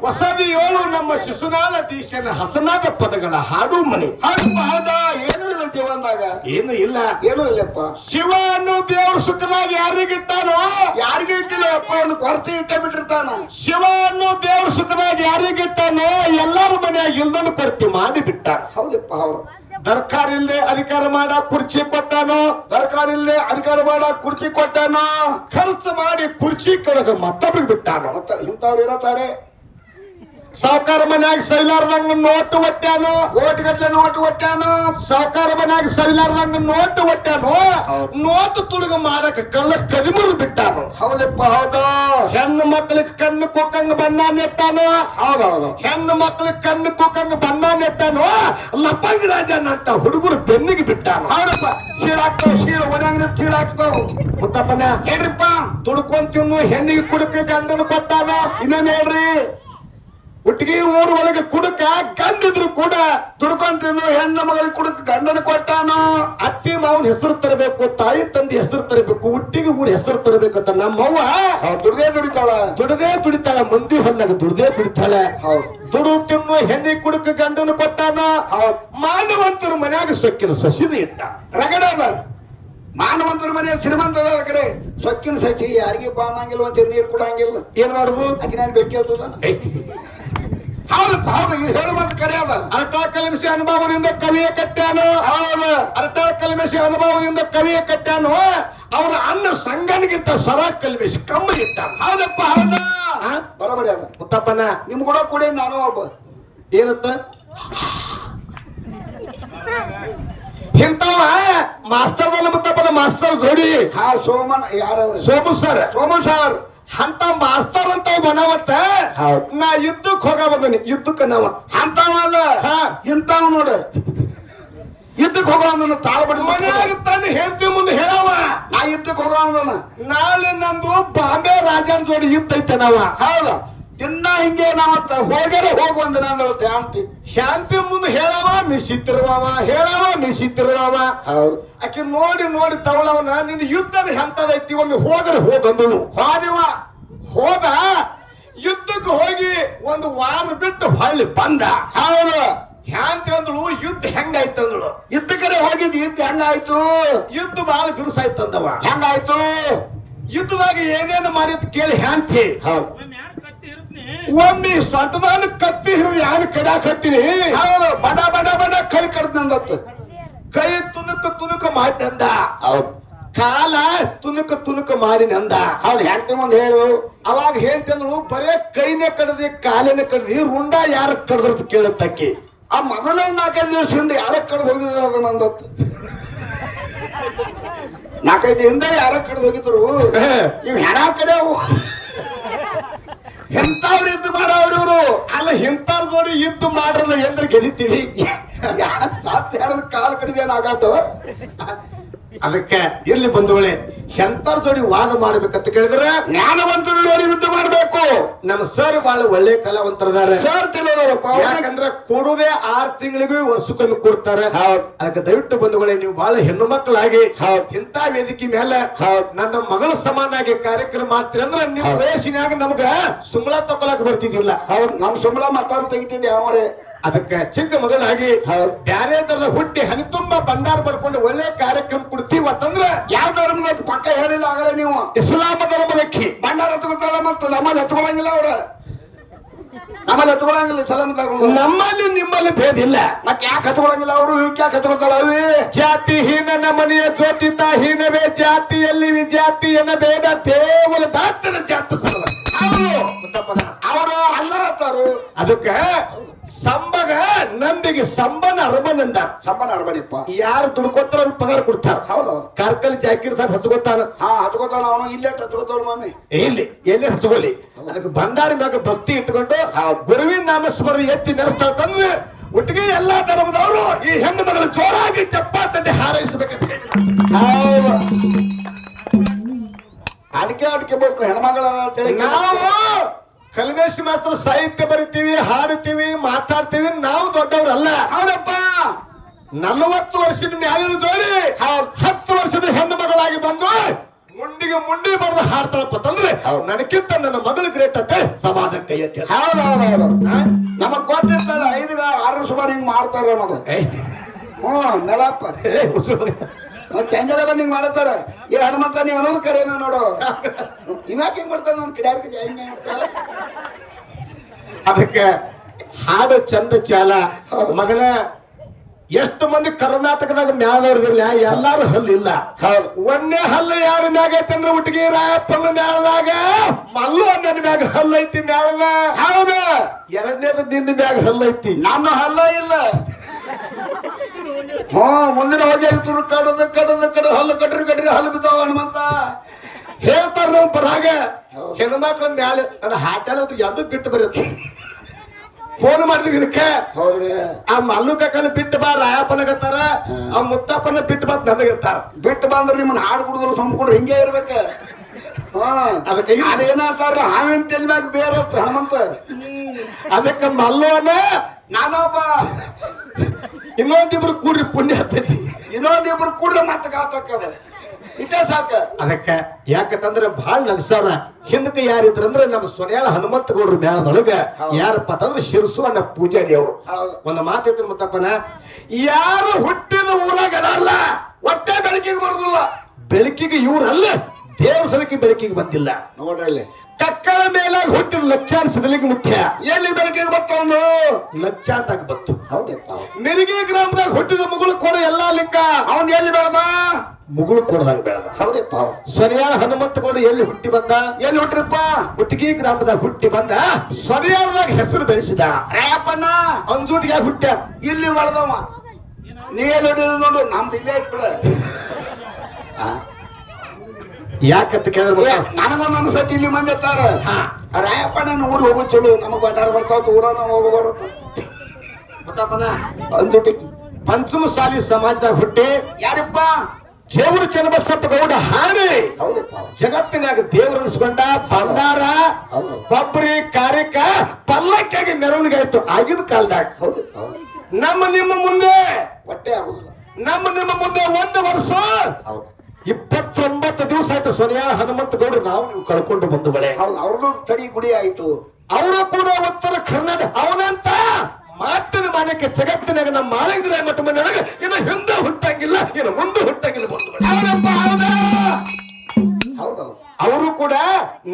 ಹೊಸದಿ 7 ನಮ್ಮ ಶಿಶುನಾಳ ದೀಶನ ಹಸನಾದ ಪದಗಳ ಹಾಡು ಮನಿ. ಹೌದಪ್ಪ ಹೌದಾ. ಏನೂ ಇಲ್ಲ ಜೀವನದಾಗ, ಏನು ಇಲ್ಲ. ಏನೂ ಇಲ್ಲಪ್ಪ. ಶಿವ ಅನ್ನೋ ದೇವ್ರ ಸುಖದಾಗ ಯಾರಿಗಿಟ್ಟಾನೋ? ಯಾರಿಗೆ ಇಟ್ಟಿಲ್ಲ ಅಪ್ಪ, ಒಂದು ಕೊರತೆ ಇಟ್ಟ ಬಿಟ್ಟಿರ್ತಾನ. ಶಿವ ಅನ್ನೋ ದೇವ್ರ ಸುಖದಾಗ ಯಾರಿಗಿಟ್ಟಾನೋ? ಎಲ್ಲಾರ ಮನೆಯಾಗ ಇಲ್ದನ್ನು ಕೊರತೆ ಮಾಡಿ ಬಿಟ್ಟಾನ. ಹೌದಪ್ಪ ಹೌದು. ದರ್ಕಾರ ಇಲ್ಲದೆ ಅಧಿಕಾರ ಮಾಡ ಕುರ್ಚಿ ಕೊಟ್ಟಾನೋ? ಸರ್ಕಾರ ಇಲ್ಲೇ ಅಧಿಕಾರ ಮಾಡ ಕುರ್ಚಿ ಕೊಟ್ಟಾನ. ಖರ್ಚು ಮಾಡಿ ಕುರ್ಚಿ ಕೆಳಗ ಮತ್ತೊಬ್ರಿಗೆ ಬಿಟ್ಟಾನೋ? ಮತ್ತ ಇಂಥವ್ರು ಇರತ್ತಾರೆ. ಸಾವುಕಾರ ಮನ್ಯಾಗ ಸೈಲಾರ್ದಂಗ ನೋಟು ಒಟ್ಟ್ಯಾನೋ? ಓಟ್ಗಟ್ಲೆ ನೋಟು ಒಟ್ಟಾನು. ಸಾವುಕಾರ ಮನ್ಯಾಗ ಸೈಲಾರ್ದಂಗ ನೋಟು ಒಟ್ಟ್ಯಾನೋ? ನೋಟು ತುಡುಗ ಮಾಡಕ ಕಳ್ಳ ಕದಿಮರು ಬಿಟ್ಟಾನೋ? ಹೌದಪ್ಪ ಹೌದು. ಹೆಣ್ಣು ಮಕ್ಕಳಿಗೆ ಕಣ್ಣು ಕುಕ್ಕಂಗ ಬಣ್ಣ ನೆಟ್ಟಾನೋ? ಹೌದೌದು. ಹೆಣ್ಣು ಮಕ್ಕಳಿಗೆ ಕಣ್ಣು ಕುಕ್ಕಂಗ ಬಣ್ಣ ನೆಟ್ಟಾನೋ? ಲಪಂಗ ರಾಜನ್ ಅಂತ ಹುಡುಗರು ಬೆನ್ನಿಗೆ ಬಿಟ್ಟಾನೋ? ಹೌದಪ್ಪ. ಶೀಳಾಗ್ತಾವ, ಶೀಳ ಒಣಂಗ ಶೀಳಾಗ್ತಾವ. ಮುತ್ತಪ್ಪನ ಹೇಳ್ರಿಪ್ಪ. ತುಡ್ಕೊಂಡ್ ತಿನ್ನು ಹೆಣ್ಣಿಗೆ ಕುಡುಕ ಗಂಡನ ಕೊಟ್ಟಾನೋ? ಇನ್ನೇನ್ ಹೇಳ್ರಿ? ಹುಟ್ಟಿಗೆ ಊರು ಒಳಗೆ ಕುಡುಕ ಗಂಡಿದ್ರು ಕೂಡ ದುಡ್ಕೊಂತಿನ್ನು ಹೆಣ್ಣು ಮಗಳಿಗೆ ಕುಡುಕ್ ಗಂಡನ ಕೊಟ್ಟಾನು. ಅತ್ತಿ ಮಾವನ ಹೆಸರು ತರಬೇಕು, ತಾಯಿ ತಂದೆ ಹೆಸರು ತರಬೇಕು, ಹುಟ್ಟಿಗೆ ಊರ ಹೆಸರು ತರಬೇಕು ಅಂತ ನಮ್ಮವ್ವ ದುಡ್ದೇ ದುಡಿತಾಳ. ದುಡದೇ ದುಡಿತಾಳ. ಮಂದಿ ಹೊಲ್ದಾಗ ದುಡ್ದೇ ದುಡಿತಾಳೆ. ದುಡು ತಿನ್ನು ಹೆಣ್ಣಿ ಕುಡುಕ ಗಂಡನ ಕೊಟ್ಟಾನ. ಮಾನವಂತರ ಮನ್ಯಾಗ ಸೊಕ್ಕಿನ ಸೊಸಿದ ಇಟ್ಟ. ರಗಡ ಮಾನವಂತರ ಮನೆ ಶ್ರೀಮಂತರ ಕಡೆ ಸೊಕ್ಕಿನ ಸಚಿ ಯಾರಿಗೆ ಬಾಮಂಗಿಲ್ಲ, ಒಂಚೂರು ನೀರು ಕೊಡಂಗಿಲ್ಲ. ಏನ್ ಮಾಡುದು? ಅಕ್ಕಿ ನಾನು ಬೇಕೇಳ್ತದ. ಹೌದಪ್ಪ ಹೌದು. ಇದು ಹೇಳುವಂತ ಕರೆ ಅದ. ಅರಟಾಳ ಕಲ್ಮಿಸಿ ಅನುಭವದಿಂದ ಕವಿಯ ಕಟ್ಟ್ಯಾನು. ಹೌದು. ಅರಟಾಳ ಕಲ್ಮಿಸಿ ಅನುಭವದಿಂದ ಕವಿಯ ಕಟ್ಟ್ಯಾನು. ಅವರ ಅನ್ನ ಸಂಗನಿಗಿಂತ ಸ್ವರ ಕಲ್ಮಿಸಿ ಕಮ್ಮಿ ಇಟ್ಟಾನ. ಹೌದಪ್ಪ ಹೌದ. ಬರೋಬರಿ ಅದ. ಮುತ್ತಪ್ಪನ ನಿಮ್ ಕೂಡ ಕೂಡ ನಾನು ಒಬ್ಬ. ಏನತ್ತ ಇಂಥವ ಮಾಸ್ತರ್ದಲ್ಲ ಮುತ್ತಪ್ಪನ ಮಾಸ್ತರ್ ಜೋಡಿ. ಸೋಮನ್ ಯಾರವ್ರು? ಸೋಮು ಸರ್. ಸೋಮನ್ ಸರ್ ಅಂತ ಮಾಸ್ತರ್ ಅಂತ ಬನವತ್ತ ಹೌದ್. ನಾ ಯುದ್ಧಕ್ಕೆ ಹೋಗ ಬಂದನಿ ಯುದ್ಧಕ್ಕೆ ನಾವ ಅಂತವಲ್ಲ ಹಾ. ಇಂತಾವ್ ನೋಡು ಯುದ್ಧಕ್ಕೆ ಹೋಗೋಣ ತಾಳು ಬಿಡ ಮನೆಯಾಗ ತಾನು ಹೇಳ್ತಿ ಮುಂದೆ ಹೇಳವ ನಾ ಯುದ್ಧಕ್ಕೆ ಹೋಗೋಣ ನಾಳೆ ನಂದು ಬಾಂಬೆ ರಾಜನ್ ಜೋಡಿ ಯುದ್ಧ ಐತೆ ನಾವ ಹೌದು ದಿನ ಹಿಂಗೆ ನಾವತ್ತ ಹೋಗ್ಯಾರ ಹೋಗುವಂದ ನಾನು ಧ್ಯಾನ್ತಿ ಶಾಂತಿ ಮುಂದೆ ಹೇಳವ ಮಿಸಿತ್ತಿರುವವ ಹೇಳವ ಮಿಸಿತ್ತಿರುವವ ಹೌದು ಆಕೆ ನೋಡಿ ನೋಡಿ ತಗೊಳವನ ನಿನ್ನ ಯುದ್ಧದ ಎಂತದೈತಿ ಒಮ್ಮೆ ಹೋದ್ರೆ ಹೋಗಂದಳು ಹೋದಿವ ಹೋದ ಯುದ್ಧಕ್ಕೆ ಹೋಗಿ ಒಂದು ವಾರ ಬಿಟ್ಟು ಹೊಳ್ಳಿ ಬಂದ ಹೌದು ಹ್ಯಾಂತಿ ಅಂದಳು ಯುದ್ಧ ಹೆಂಗಾಯ್ತಂದಳು ಯುದ್ಧ ಕಡೆ ಹೋಗಿದ್ ಯುದ್ಧ ಹೆಂಗಾಯ್ತು ಯುದ್ಧ ಬಹಳ ಬಿರುಸಾಯ್ತಂದವ ಹೆಂಗಾಯ್ತು ಯುದ್ಧದಾಗ ಏನೇನು ಮಾಡಿದ್ ಕೇಳಿ ಹ್ಯಾಂತಿ ಹೌದು ಒಮ್ಮೆ ಸ್ವಂತದಾನ ಕತ್ತಿ ಹಿಡಿದು ಯಾರು ಕಡಾಕತ್ತೀನಿ ಹೌದು ಬಡ ಬಡ ಬಡ ಕೈ ಕಡ್ದಂದತ್ತು ಕೈ ತುನುಕ ಮಾಡಿ ಅಂದ ಹೌದು ಕಾಲ ತುನುಕ ಮಾಡಿ ನಂದ ಹೌದು ಹೆಂಡತಿ ಮುಂದೆ ಹೇಳು ಅವಾಗ ಹೇಳ್ತಂದ್ರು ಬರೇ ಕೈನೇ ಕಡ್ದಿ ಕಾಲಿನ ಕಡ್ದಿ ರುಂಡ ಯಾರ ಕಡ್ದ್ರದ್ದು ಕೇಳತ್ತಕ್ಕಿ ಆ ಮೊದಲ 4-5 ದಿವಸ ಹಿಂದೆ ಯಾರ ಕಡ್ದು ಹೋಗಿದ್ರು ಅದು ನಂದತ್ತು 4-5 ಹಿಂದೆ ಯಾರ ಕಡ್ದು ಹೋಗಿದ್ರು ಇವ್ ಹೆಣ ಕಡೆ ಎಂತವ್ರು ಯುದ್ಧ ಮಾಡವ್ರು ಇವ್ರು ಅಲ್ಲ ಇಂಥವ್ರ ಜೋಡಿ ಯುದ್ಧ ಮಾಡ್ರಲ್ಲ ಎಂದ್ರೆ ಗೆದಿತೀವಿ ಕಾಲ್ ಕಡಿದೇನಾಗತ್ತು ಅದಕ್ಕೆ ಇಲ್ಲಿ ಬಂದವಳೆ ಎಂತವ್ರ ಜೋಡಿ ವಾದ ಮಾಡ್ಬೇಕಂತ ಕೇಳಿದ್ರೆ ಜ್ಞಾನವಂತರು ನೋಡಿ ಯುದ್ಧ ಮಾಡ್ಬೇಕು ನಮ್ಮ ಸರ್ ಬಹಳ ಒಳ್ಳೆ ಕಲಾವಂತರದಾರೆ ಸರ್ ತಿಳಿದವರಪ್ಪ ಯಾಕಂದ್ರೆ ಕೊಡುದೇ 6 ತಿಂಗಳಿಗೂ ವರ್ಷಕ್ಕೊಮ್ಮೆ ಕೊಡ್ತಾರೆ ಹೌದ್ ಅದಕ್ಕೆ ದಯವಿಟ್ಟು ಬಂಧುಗಳೇ ನೀವು ಬಹಳ ಹೆಣ್ಣು ಮಕ್ಕಳಾಗಿ ಹೌದ್ ಇಂತ ವೇದಿಕೆ ಮೇಲೆ ಹೌದ್ ನನ್ನ ಮಗಳ ಸಮಾನಾಗಿ ಕಾರ್ಯಕ್ರಮ ಮಾಡ್ತೀರಿ ಅಂದ್ರೆ ನಿಮ್ಮ ವಯಸ್ಸಿನಾಗ ನಮ್ಗ ಸುಂಬಳ ತಗೊಳಕ್ ಬರ್ತಿದ್ದಿಲ್ಲ ಹೌದ್ ನಮ್ ಸಂಬಳ ಮಾತಾಡ್ ತೆಗಿತಿದ್ದೆ ಅವರೇ ಅದಕ್ಕೆ ಚಿಕ್ಕ ಮಗಳಾಗಿ ಹೌದ್ ಬ್ಯಾರೆ ತರ ಹುಟ್ಟಿ ಹನಿ ತುಂಬಾ ಭಂಡಾರ ಬರ್ಕೊಂಡು ಒಳ್ಳೆ ಕಾರ್ಯಕ್ರಮ ಕೊಡ್ತೀವತ್ತಂದ್ರ ಯಾವ ಧರ್ಮ ಪಕ್ಕ ಹೇಳಿಲ್ಲ ಆಗಲೇ ನೀವು ಇಸ್ಲಾಮ ಧರ್ಮದಕ್ಕಿ ಭಂಡಾರ ಎತ್ಕೊತಾಳ ಮತ್ತು ನಮ್ಮಲ್ಲಿ ಎತ್ಕೊಳಂಗಿಲ್ಲ ಅವ್ರ ನಮ್ಮಲ್ಲಿ ಎತ್ಕೊಳಂಗಿಲ್ಲ ಸಲಮ್ ತಗೊಂಡು ನಮ್ಮಲ್ಲಿ ನಿಮ್ಮಲ್ಲಿ ಭೇದ ಇಲ್ಲ ಮತ್ತೆ ಯಾಕೆ ಹತ್ಕೊಳಂಗಿಲ್ಲ ಅವರು ಯಾಕೆ ಹತ್ಕೊತಾಳ ಅವಿ ಜಾತಿ ಹೀನ ಮನೆಯ ಜ್ಯೋತಿತ ಹೀನವೇ ಜಾತಿಯಲ್ಲಿ ವಿಜಾತಿಯನ್ನ ಬೇಡ ಕೇವಲ ದಾತನ ಜಾತ ಸಲುವ ಅವರು ಅಲ್ಲ ಹತ್ತಾರು ಅದಕ್ಕೆ ಸಂಬಗ ನಂಬಿಗೆ ಸಂಬನ ಅರಮನಂದ ಸಂಬನ ಅರ್ಬಣಿಪ್ಪ ಯಾರು ದುಡ್ಕೋತಾರ ಅವ್ರು ಪಗಾರ ಕೊಡ್ತಾರ ಹೌದು ಕಾರ್ಕಲ್ ಜಾಕಿರ್ ಸಾಹೇಬ್ ಹಚ್ಕೋತಾನ ಹಾ ಹತ್ಕೊತಾನ ಅವನು ಇಲ್ಲೇ ಹತ್ಕೊತಾವ ಮಮ್ಮಿ ಇಲ್ಲಿ ಎಲ್ಲಿ ಹಚ್ಕೊಳ್ಳಿ ಅದಕ್ಕೆ ಭಂಡಾರಿ ಮ್ಯಾಗ ಭಕ್ತಿ ಇಟ್ಕೊಂಡು ಆ ಗುರುವಿನ ನಾಮಸ್ಮರಣೆ ಎತ್ತಿ ನೆರೆಸ್ತಾಳ್ತಂದ್ರೆ ಒಟ್ಟಿಗೆ ಎಲ್ಲಾ ಧರ್ಮದವರು ಈ ಹೆಣ್ಣು ಮಗಳು ಜೋರಾಗಿ ಚಪ್ಪಾತಡ್ಡಿ ಹಾರೈಸಬೇಕಂತ ಹೌದು ಅಡಿಕೆ ಬೇಕು ಹೆಣ್ಮಗಳ ನಾವು ಕಲ್ಮೇಶ್ ಮಾತ್ರ ಸಾಹಿತ್ಯ ಬರಿತೀವಿ ಹಾಡುತ್ತೀವಿ ಮಾತಾಡ್ತೀವಿ ನಾವು ದೊಡ್ಡವರಲ್ಲ ಹೌದಪ್ಪ 40 ವರ್ಷದ ಮ್ಯಾಲಿನ ಜೋಡಿ 10 ವರ್ಷದ ಹೆಣ್ಣು ಮಗಳಾಗಿ ಬಂದು ಮುಂಡಿಗೆ ಮುಂಡಿ ಬರೆದು ಹಾಡ್ತಾಳಪ್ಪ ತಂದ್ರೆ ನನಗಿಂತ ನನ್ನ ಮಗಳು ಗ್ರೇಟ್ ಅಂತ ಸಮಾಧಾನ ಕೈ ಎತ್ತಿ ಹೌದೌದೌದು ನಮಗ್ ಗೊತ್ತಿರ್ತದ 5-6 ಸುಮಾರು ಹಿಂಗ್ ಮಾಡ್ತಾರ ಮಗ ನೆಲಪ್ಪ ಚಂಜಲ ಬಂದ್ ಹಿಂಗ್ ಮಾಡತ್ತಾರ ಈ ಹನುಮಂತ ನೀವ್ ಅನ್ನೋದು ಕರೆನ ನೋಡು ಇವಾಕ ಹಿಂಗ್ ಮಾಡ್ತಾರ ನನ್ ಕಿಡ್ಯಾರ ಅದಕ್ಕೆ ಹಾಡು ಚಂದ ಚಾಲ ಮಗನ ಎಷ್ಟು ಮಂದಿ ಕರ್ನಾಟಕದಾಗ ಮ್ಯಾಲವ್ರದಿಲ್ಲ ಎಲ್ಲಾರು ಹಲ್ಲಿಲ್ಲ ಒಂದೇ ಹಲ್ಲು ಯಾರ ಮ್ಯಾಗ ಐತಂದ್ರೆ ಹುಟ್ಟಿಗೆ ರಾಯಪ್ಪನ ಮ್ಯಾಲದಾಗ ಮಲ್ಲು ಅನ್ನದ ಮ್ಯಾಗ ಹಲ್ಲು ಐತಿ ಮ್ಯಾಲ ಹೌದು ಎರಡನೇದ ನಿಂದ ಮ್ಯಾಗ ಹಲ್ಲು ಐತಿ ನನ್ನ ಹಲ್ಲ ಇಲ್ಲ ಮುಂದಿನ ಹೋಗಿ ಕಡದ ಹಲ್ಲು ಕಟ್ರಿ ಹಲ್ಲು ಬಿದ್ದಾವ ಹನುಮಂತ ಹೇಳ್ತಾರ ನಾವು ಬರಾಗ ಹೆಣ್ಮಕ್ಳ ಮ್ಯಾಲೆ ನನ್ನ ಹಾಟೆಲ್ ಎದ್ದು ಬಿಟ್ಟು ಬರುತ್ತೆ ಫೋನ್ ಮಾಡಿದ್ವಿ ಇದಕ್ಕೆ ಹೌದ್ರಿ ಆ ಮಲ್ಲು ಕಾಕನ ಬಿಟ್ಟು ಬಾ ರಾಯಪ್ಪನಗತ್ತಾರ ಆ ಮುತ್ತಪ್ಪನ ಬಿಟ್ಟು ಬಾ ನನಗತ್ತಾರ ಬಿಟ್ಟು ಬಂದ್ರೆ ನಿಮ್ಮನ್ನ ಹಾಡು ಕುಡಿದ್ರು ಸುಮ್ಕೊಂಡ್ರು ಹಿಂಗೆ ಇರ್ಬೇಕ ಅದಕ್ಕೆ ಅದೇನಾಗ್ತಾರ ಹಾವಿನ ತೆಲ್ ಮ್ಯಾಗ ಬೇರೆ ಹನುಮಂತ ಅದಕ್ಕೆ ಮಲ್ಲುವನ್ನ ನಾನೊಬ್ಬ ಇನ್ನೊಂದಿಬ್ರು ಕೂಡ್ರಿ ಪುಣ್ಯ ಹತ್ತೈತಿ ಇನ್ನೊಂದಿಬ್ರು ಕೂಡ್ರೆ ಮತ್ತೆ ಗಾತಕ್ಕದ ಇಟ್ಟೇ ಸಾಕ ಅದಕ್ಕೆ ಯಾಕಂತಂದ್ರೆ ಬಹಳ ನಗಸಾರ ಹಿಂದಕ್ಕೆ ಯಾರಿದ್ರಂದ್ರೆ ನಮ್ಮ ಸೊನ್ಯಾಳ ಹನುಮಂತ ಗೌಡ್ರ ಮ್ಯಾಲದೊಳಗ ಯಾರಪ್ಪ ಅಂತಂದ್ರೆ ಶಿರಸು ಅನ್ನ ಪೂಜಾರಿ ಅವರು ಒಂದು ಮಾತಿದ್ರು ಮುತ್ತಪ್ಪನ ಯಾರು ಹುಟ್ಟಿದ ಊರಾಗ ಅಲ್ಲ ಒಟ್ಟೆ ಬೆಳಕಿಗೆ ಬರುದಿಲ್ಲ ಬೆಳಕಿಗೆ ಇವ್ರಲ್ಲ ದೇವ್ರ ಸಲಕ್ಕೆ ಬೆಳಕಿಗೆ ಬಂದಿಲ್ಲ ನೋಡ್ರಲ್ಲಿ ಕಕ್ಕಳ ಮೇಲಾಗ ಹುಟ್ಟಿದ ಲಕ್ಷಾಂಶದಲ್ಲಿಗೆ ಮುಖ್ಯ ಎಲ್ಲಿ ಬೆಳಕಿಗೆ ಬರ್ತವನು ಲಕ್ಷಾಂತಾಗ ಬತ್ತು ಹೌದಪ್ಪ ನಿನಗೆ ಗ್ರಾಮದಾಗ ಹುಟ್ಟಿದ ಮುಗುಳು ಕೊಡ ಎಲ್ಲಾ ಲಿಂಗ ಅವನ್ ಎಲ್ಲಿ ಬೆಳೆದ ಮುಗುಳು ಕೊಡದಾಗ ಬೆಳೆದ ಹೌದಪ್ಪ ಸೊನ್ಯಾಳ ಹನುಮಂತ ಗೌಡ ಎಲ್ಲಿ ಹುಟ್ಟಿ ಬಂದ ಎಲ್ಲಿ ಹುಟ್ಟ್ರಪ್ಪ ಹುಟ್ಟಿಗೆ ಗ್ರಾಮದಾಗ ಹುಟ್ಟಿ ಬಂದ ಸೊನ್ಯಾಳದಾಗ ಹೆಸರು ಬೆಳೆಸಿದ ರಾಯಪ್ಪಣ್ಣ ಅಂಜೂಟಿಗೆ ಹುಟ್ಟ ಇಲ್ಲಿ ಬೆಳೆದವ ನೀ ಎಲ್ಲಿ ಹೊಡಿದ ನೋಡು ನಮ್ದು ಇಲ್ಲೇ ಇಟ್ಬಿಡ ಯಾಕಂತ ಕೇಳಿದ್ರೆ ನನಗೊಂದು ಅನ್ಸತಿ ಇಲ್ಲಿ ಮಂದಿ ಇರ್ತಾರ ರಾಯಪ್ಪ ನಾನು ಊರಿಗೆ ಹೋಗೋದು ಚಲೋ ನಮಗ್ ಬಟಾರ ಬರ್ತಾವ ಊರನ ಹೋಗೋ ಬರುತ್ತೆ ಗೊತ್ತಪ್ಪನ ಅಂದುಟಿ ಪಂಚಮ ಸಾಲಿ ಸಮಾಜದಾಗ ಹುಟ್ಟಿ ಯಾರಪ್ಪ ದೇವರು ಚನ್ನಬಸಪ್ಪ ಗೌಡ ಹಾಡಿ ಹೌದಪ್ಪ ಜಗತ್ತಿನಾಗ ದೇವ್ರ ಅನ್ಸ್ಕೊಂಡ ಬಂದಾರ ಕೊಬ್ಬರಿ ಕಾರಿಕ ಪಲ್ಲಕ್ಕಾಗಿ ಮೆರವಣಿಗೆ ಆಯ್ತು ಆಗಿನ ಕಾಲದಾಗ ಹೌದಪ್ಪ ನಮ್ಮ ನಿಮ್ಮ ಮುಂದೆ ಹೊಟ್ಟೆ ಆಗುದಿಲ್ಲ ನಮ್ಮ ನಿಮ್ಮ ಮುಂದೆ 1 ವರ್ಷ ಹೌದು 29 ದಿವಸ ಆಯ್ತು ಸೋನಿಯಾ ಹನುಮಂತ ಗೌಡ್ರು ನಾವು ನೀವು ಕಳ್ಕೊಂಡು ಬಂದು ಬಳೆ ಹೌದು ಅವ್ರದ್ದು ತಡಿ ಗುಡಿ ಆಯ್ತು ಅವರು ಕೂಡ ಉತ್ತರ ಕರ್ನಾಟಕ ಅವನಂತ ಮಾತಿನ ಮಾನಕ್ಕೆ ಜಗತ್ತಿನಾಗ ನಮ್ಮ ಮಾಳಿಂಗರ ಮಠ ಮನೆಯೊಳಗೆ ಇನ್ನು ಹಿಂದೆ ಹುಟ್ಟಂಗಿಲ್ಲ ಇನ್ನು ಮುಂದೆ ಹುಟ್ಟಂಗಿಲ್ಲ ಬಂದು ಹೌದೌದು ಅವರು ಕೂಡ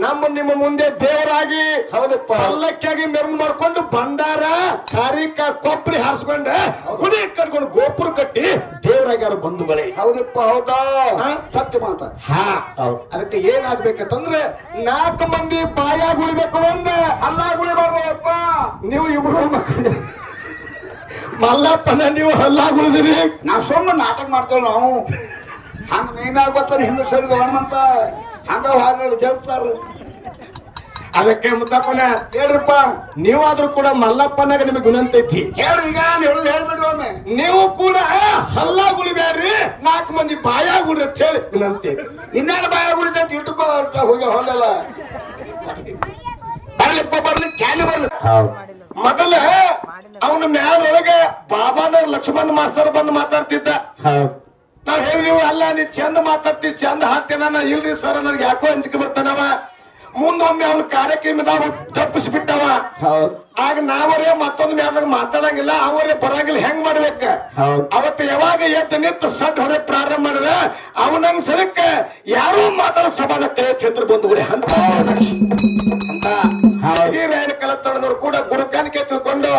ನಮ್ಮ ನಿಮ್ಮ ಮುಂದೆ ದೇವರಾಗಿ ಹೌದಪ್ಪ ಪಲ್ಲಕ್ಕಾಗಿ ಮೆರವಣಿಗೆ ಮಾಡ್ಕೊಂಡು ಭಂಡಾರ ಕಾರಿಕ ಕೊಬ್ಬರಿ ಹಾರಿಸ್ಕೊಂಡ ಗುಡಿ ಕಟ್ಕೊಂಡು ಗೋಪುರ ಕಟ್ಟಿ ದೇವರಾಗ್ಯಾರ ಬಂಧುಗಳೇ ಹೌದಪ್ಪ ಹೌದಾ ಸತ್ಯ ಮಾತ ಹಾ ಅದಕ್ಕೆ ಏನಾಗ್ಬೇಕಂತಂದ್ರೆ 4 ಮಂದಿ ಬಾಯಾಗ ಉಳಿಬೇಕು ಒಂದ ಅಲ್ಲ ಗುಳಿಬಾರ್ದಪ್ಪ ನೀವು ಇಬ್ರು ಮಲ್ಲಪ್ಪನ ನೀವು ಹಲ್ಲಾಗ ಉಳಿದಿರಿ ನಾವ್ ಸುಮ್ಮನೆ ನಾಟಕ ಮಾಡ್ತೇವ್ ನಾವು ಹಂಗ ನೀನಾಗ ಬರ್ತಾರ ಹಿಂದೂ ಸರಿದ ಹನುಮಂತ ಹಂಗ ಹಾಗೆ ಜಗ್ತಾರ ಅದಕ್ಕೆ ಮುದ್ದಪ್ಪನ ಹೇಳ್ರಪ್ಪ ನೀವಾದ್ರೂ ಕೂಡ ಮಲ್ಲಪ್ಪನಾಗ ನಿಮಗೆ ವಿನಂತಿ ಐತಿ ಹೇಳ್ರಿ ಈಗ ಹೇಳುದು ಹೇಳ್ಬಿಡ್ರಿ ಒಮ್ಮೆ ನೀವು ಕೂಡ ಹಲ್ಲಾಗ ಉಳಿಬ್ಯಾಡ್ರಿ 4 ಮಂದಿ ಬಾಯಾಗ ಉಳ್ರಿ ಅಂತ ಹೇಳಿ ವಿನಂತಿ ಐತಿ ಇನ್ನೇನು ಬಾಯ ಉಳಿತೈತಿ ಇಟ್ಟುಕೋ ಹೋಗಿ ಹೊಲಲ್ಲ ಬರ್ಲಿಪ್ಪ ಬರ್ಲಿ ಕ್ಯಾಲಿ ಬರ್ಲಿ ಮೊದಲ ಅವನ ಮ್ಯಾಲೊಳಗೆ ಬಾಬಾನವ್ರ ಲಕ್ಷ್ಮಣ್ ಮಾಸ್ತರ್ ಬಂದು ಮಾತಾಡ್ತಿದ್ದ ನಾವ್ ಹೇಳಿದೀವಿ ಅಲ್ಲ ನೀ ಚಂದ ಮಾತಾಡ್ತಿ ಚಂದ ಹಾಕ್ತೇನ ಇಲ್ರಿ ಸರ್ ನನಗೆ ಯಾಕೋ ಅಂಜಿಕೆ ಬರ್ತಾನವ ಮುಂದೊಮ್ಮೆ ಅವನ ಕಾರ್ಯಕ್ರಮದಾಗ ತಪ್ಪಿಸ್ಬಿಟ್ಟವ ಆಗ ನಾವರೇ ಮತ್ತೊಂದು ಮ್ಯಾಲಾಗ ಮಾತಾಡಂಗಿಲ್ಲ ಅವರೇ ಬರಂಗಿಲ್ಲ ಹೆಂಗ್ ಮಾಡ್ಬೇಕ ಅವತ್ತು ಯಾವಾಗ ಎದ್ದು ನಿಂತು ಸಡ್ ಹೊಡೆ ಪ್ರಾರಂಭ ಮಾಡಿದ ಅವನಂಗ್ ಸಲಕ್ಕ ಯಾರೋ ಮಾತಾಡೋ ಸಭಾದ ಕೈ ಚಂದ್ರ ಬಂದು ಬಿಡಿ ಅಂತ ಈ ರೈಲು ಕಲತ್ತಣದವ್ರು ಕೂಡ ಗುರುಕಾಣಿಕೆ ತಿಳ್ಕೊಂಡು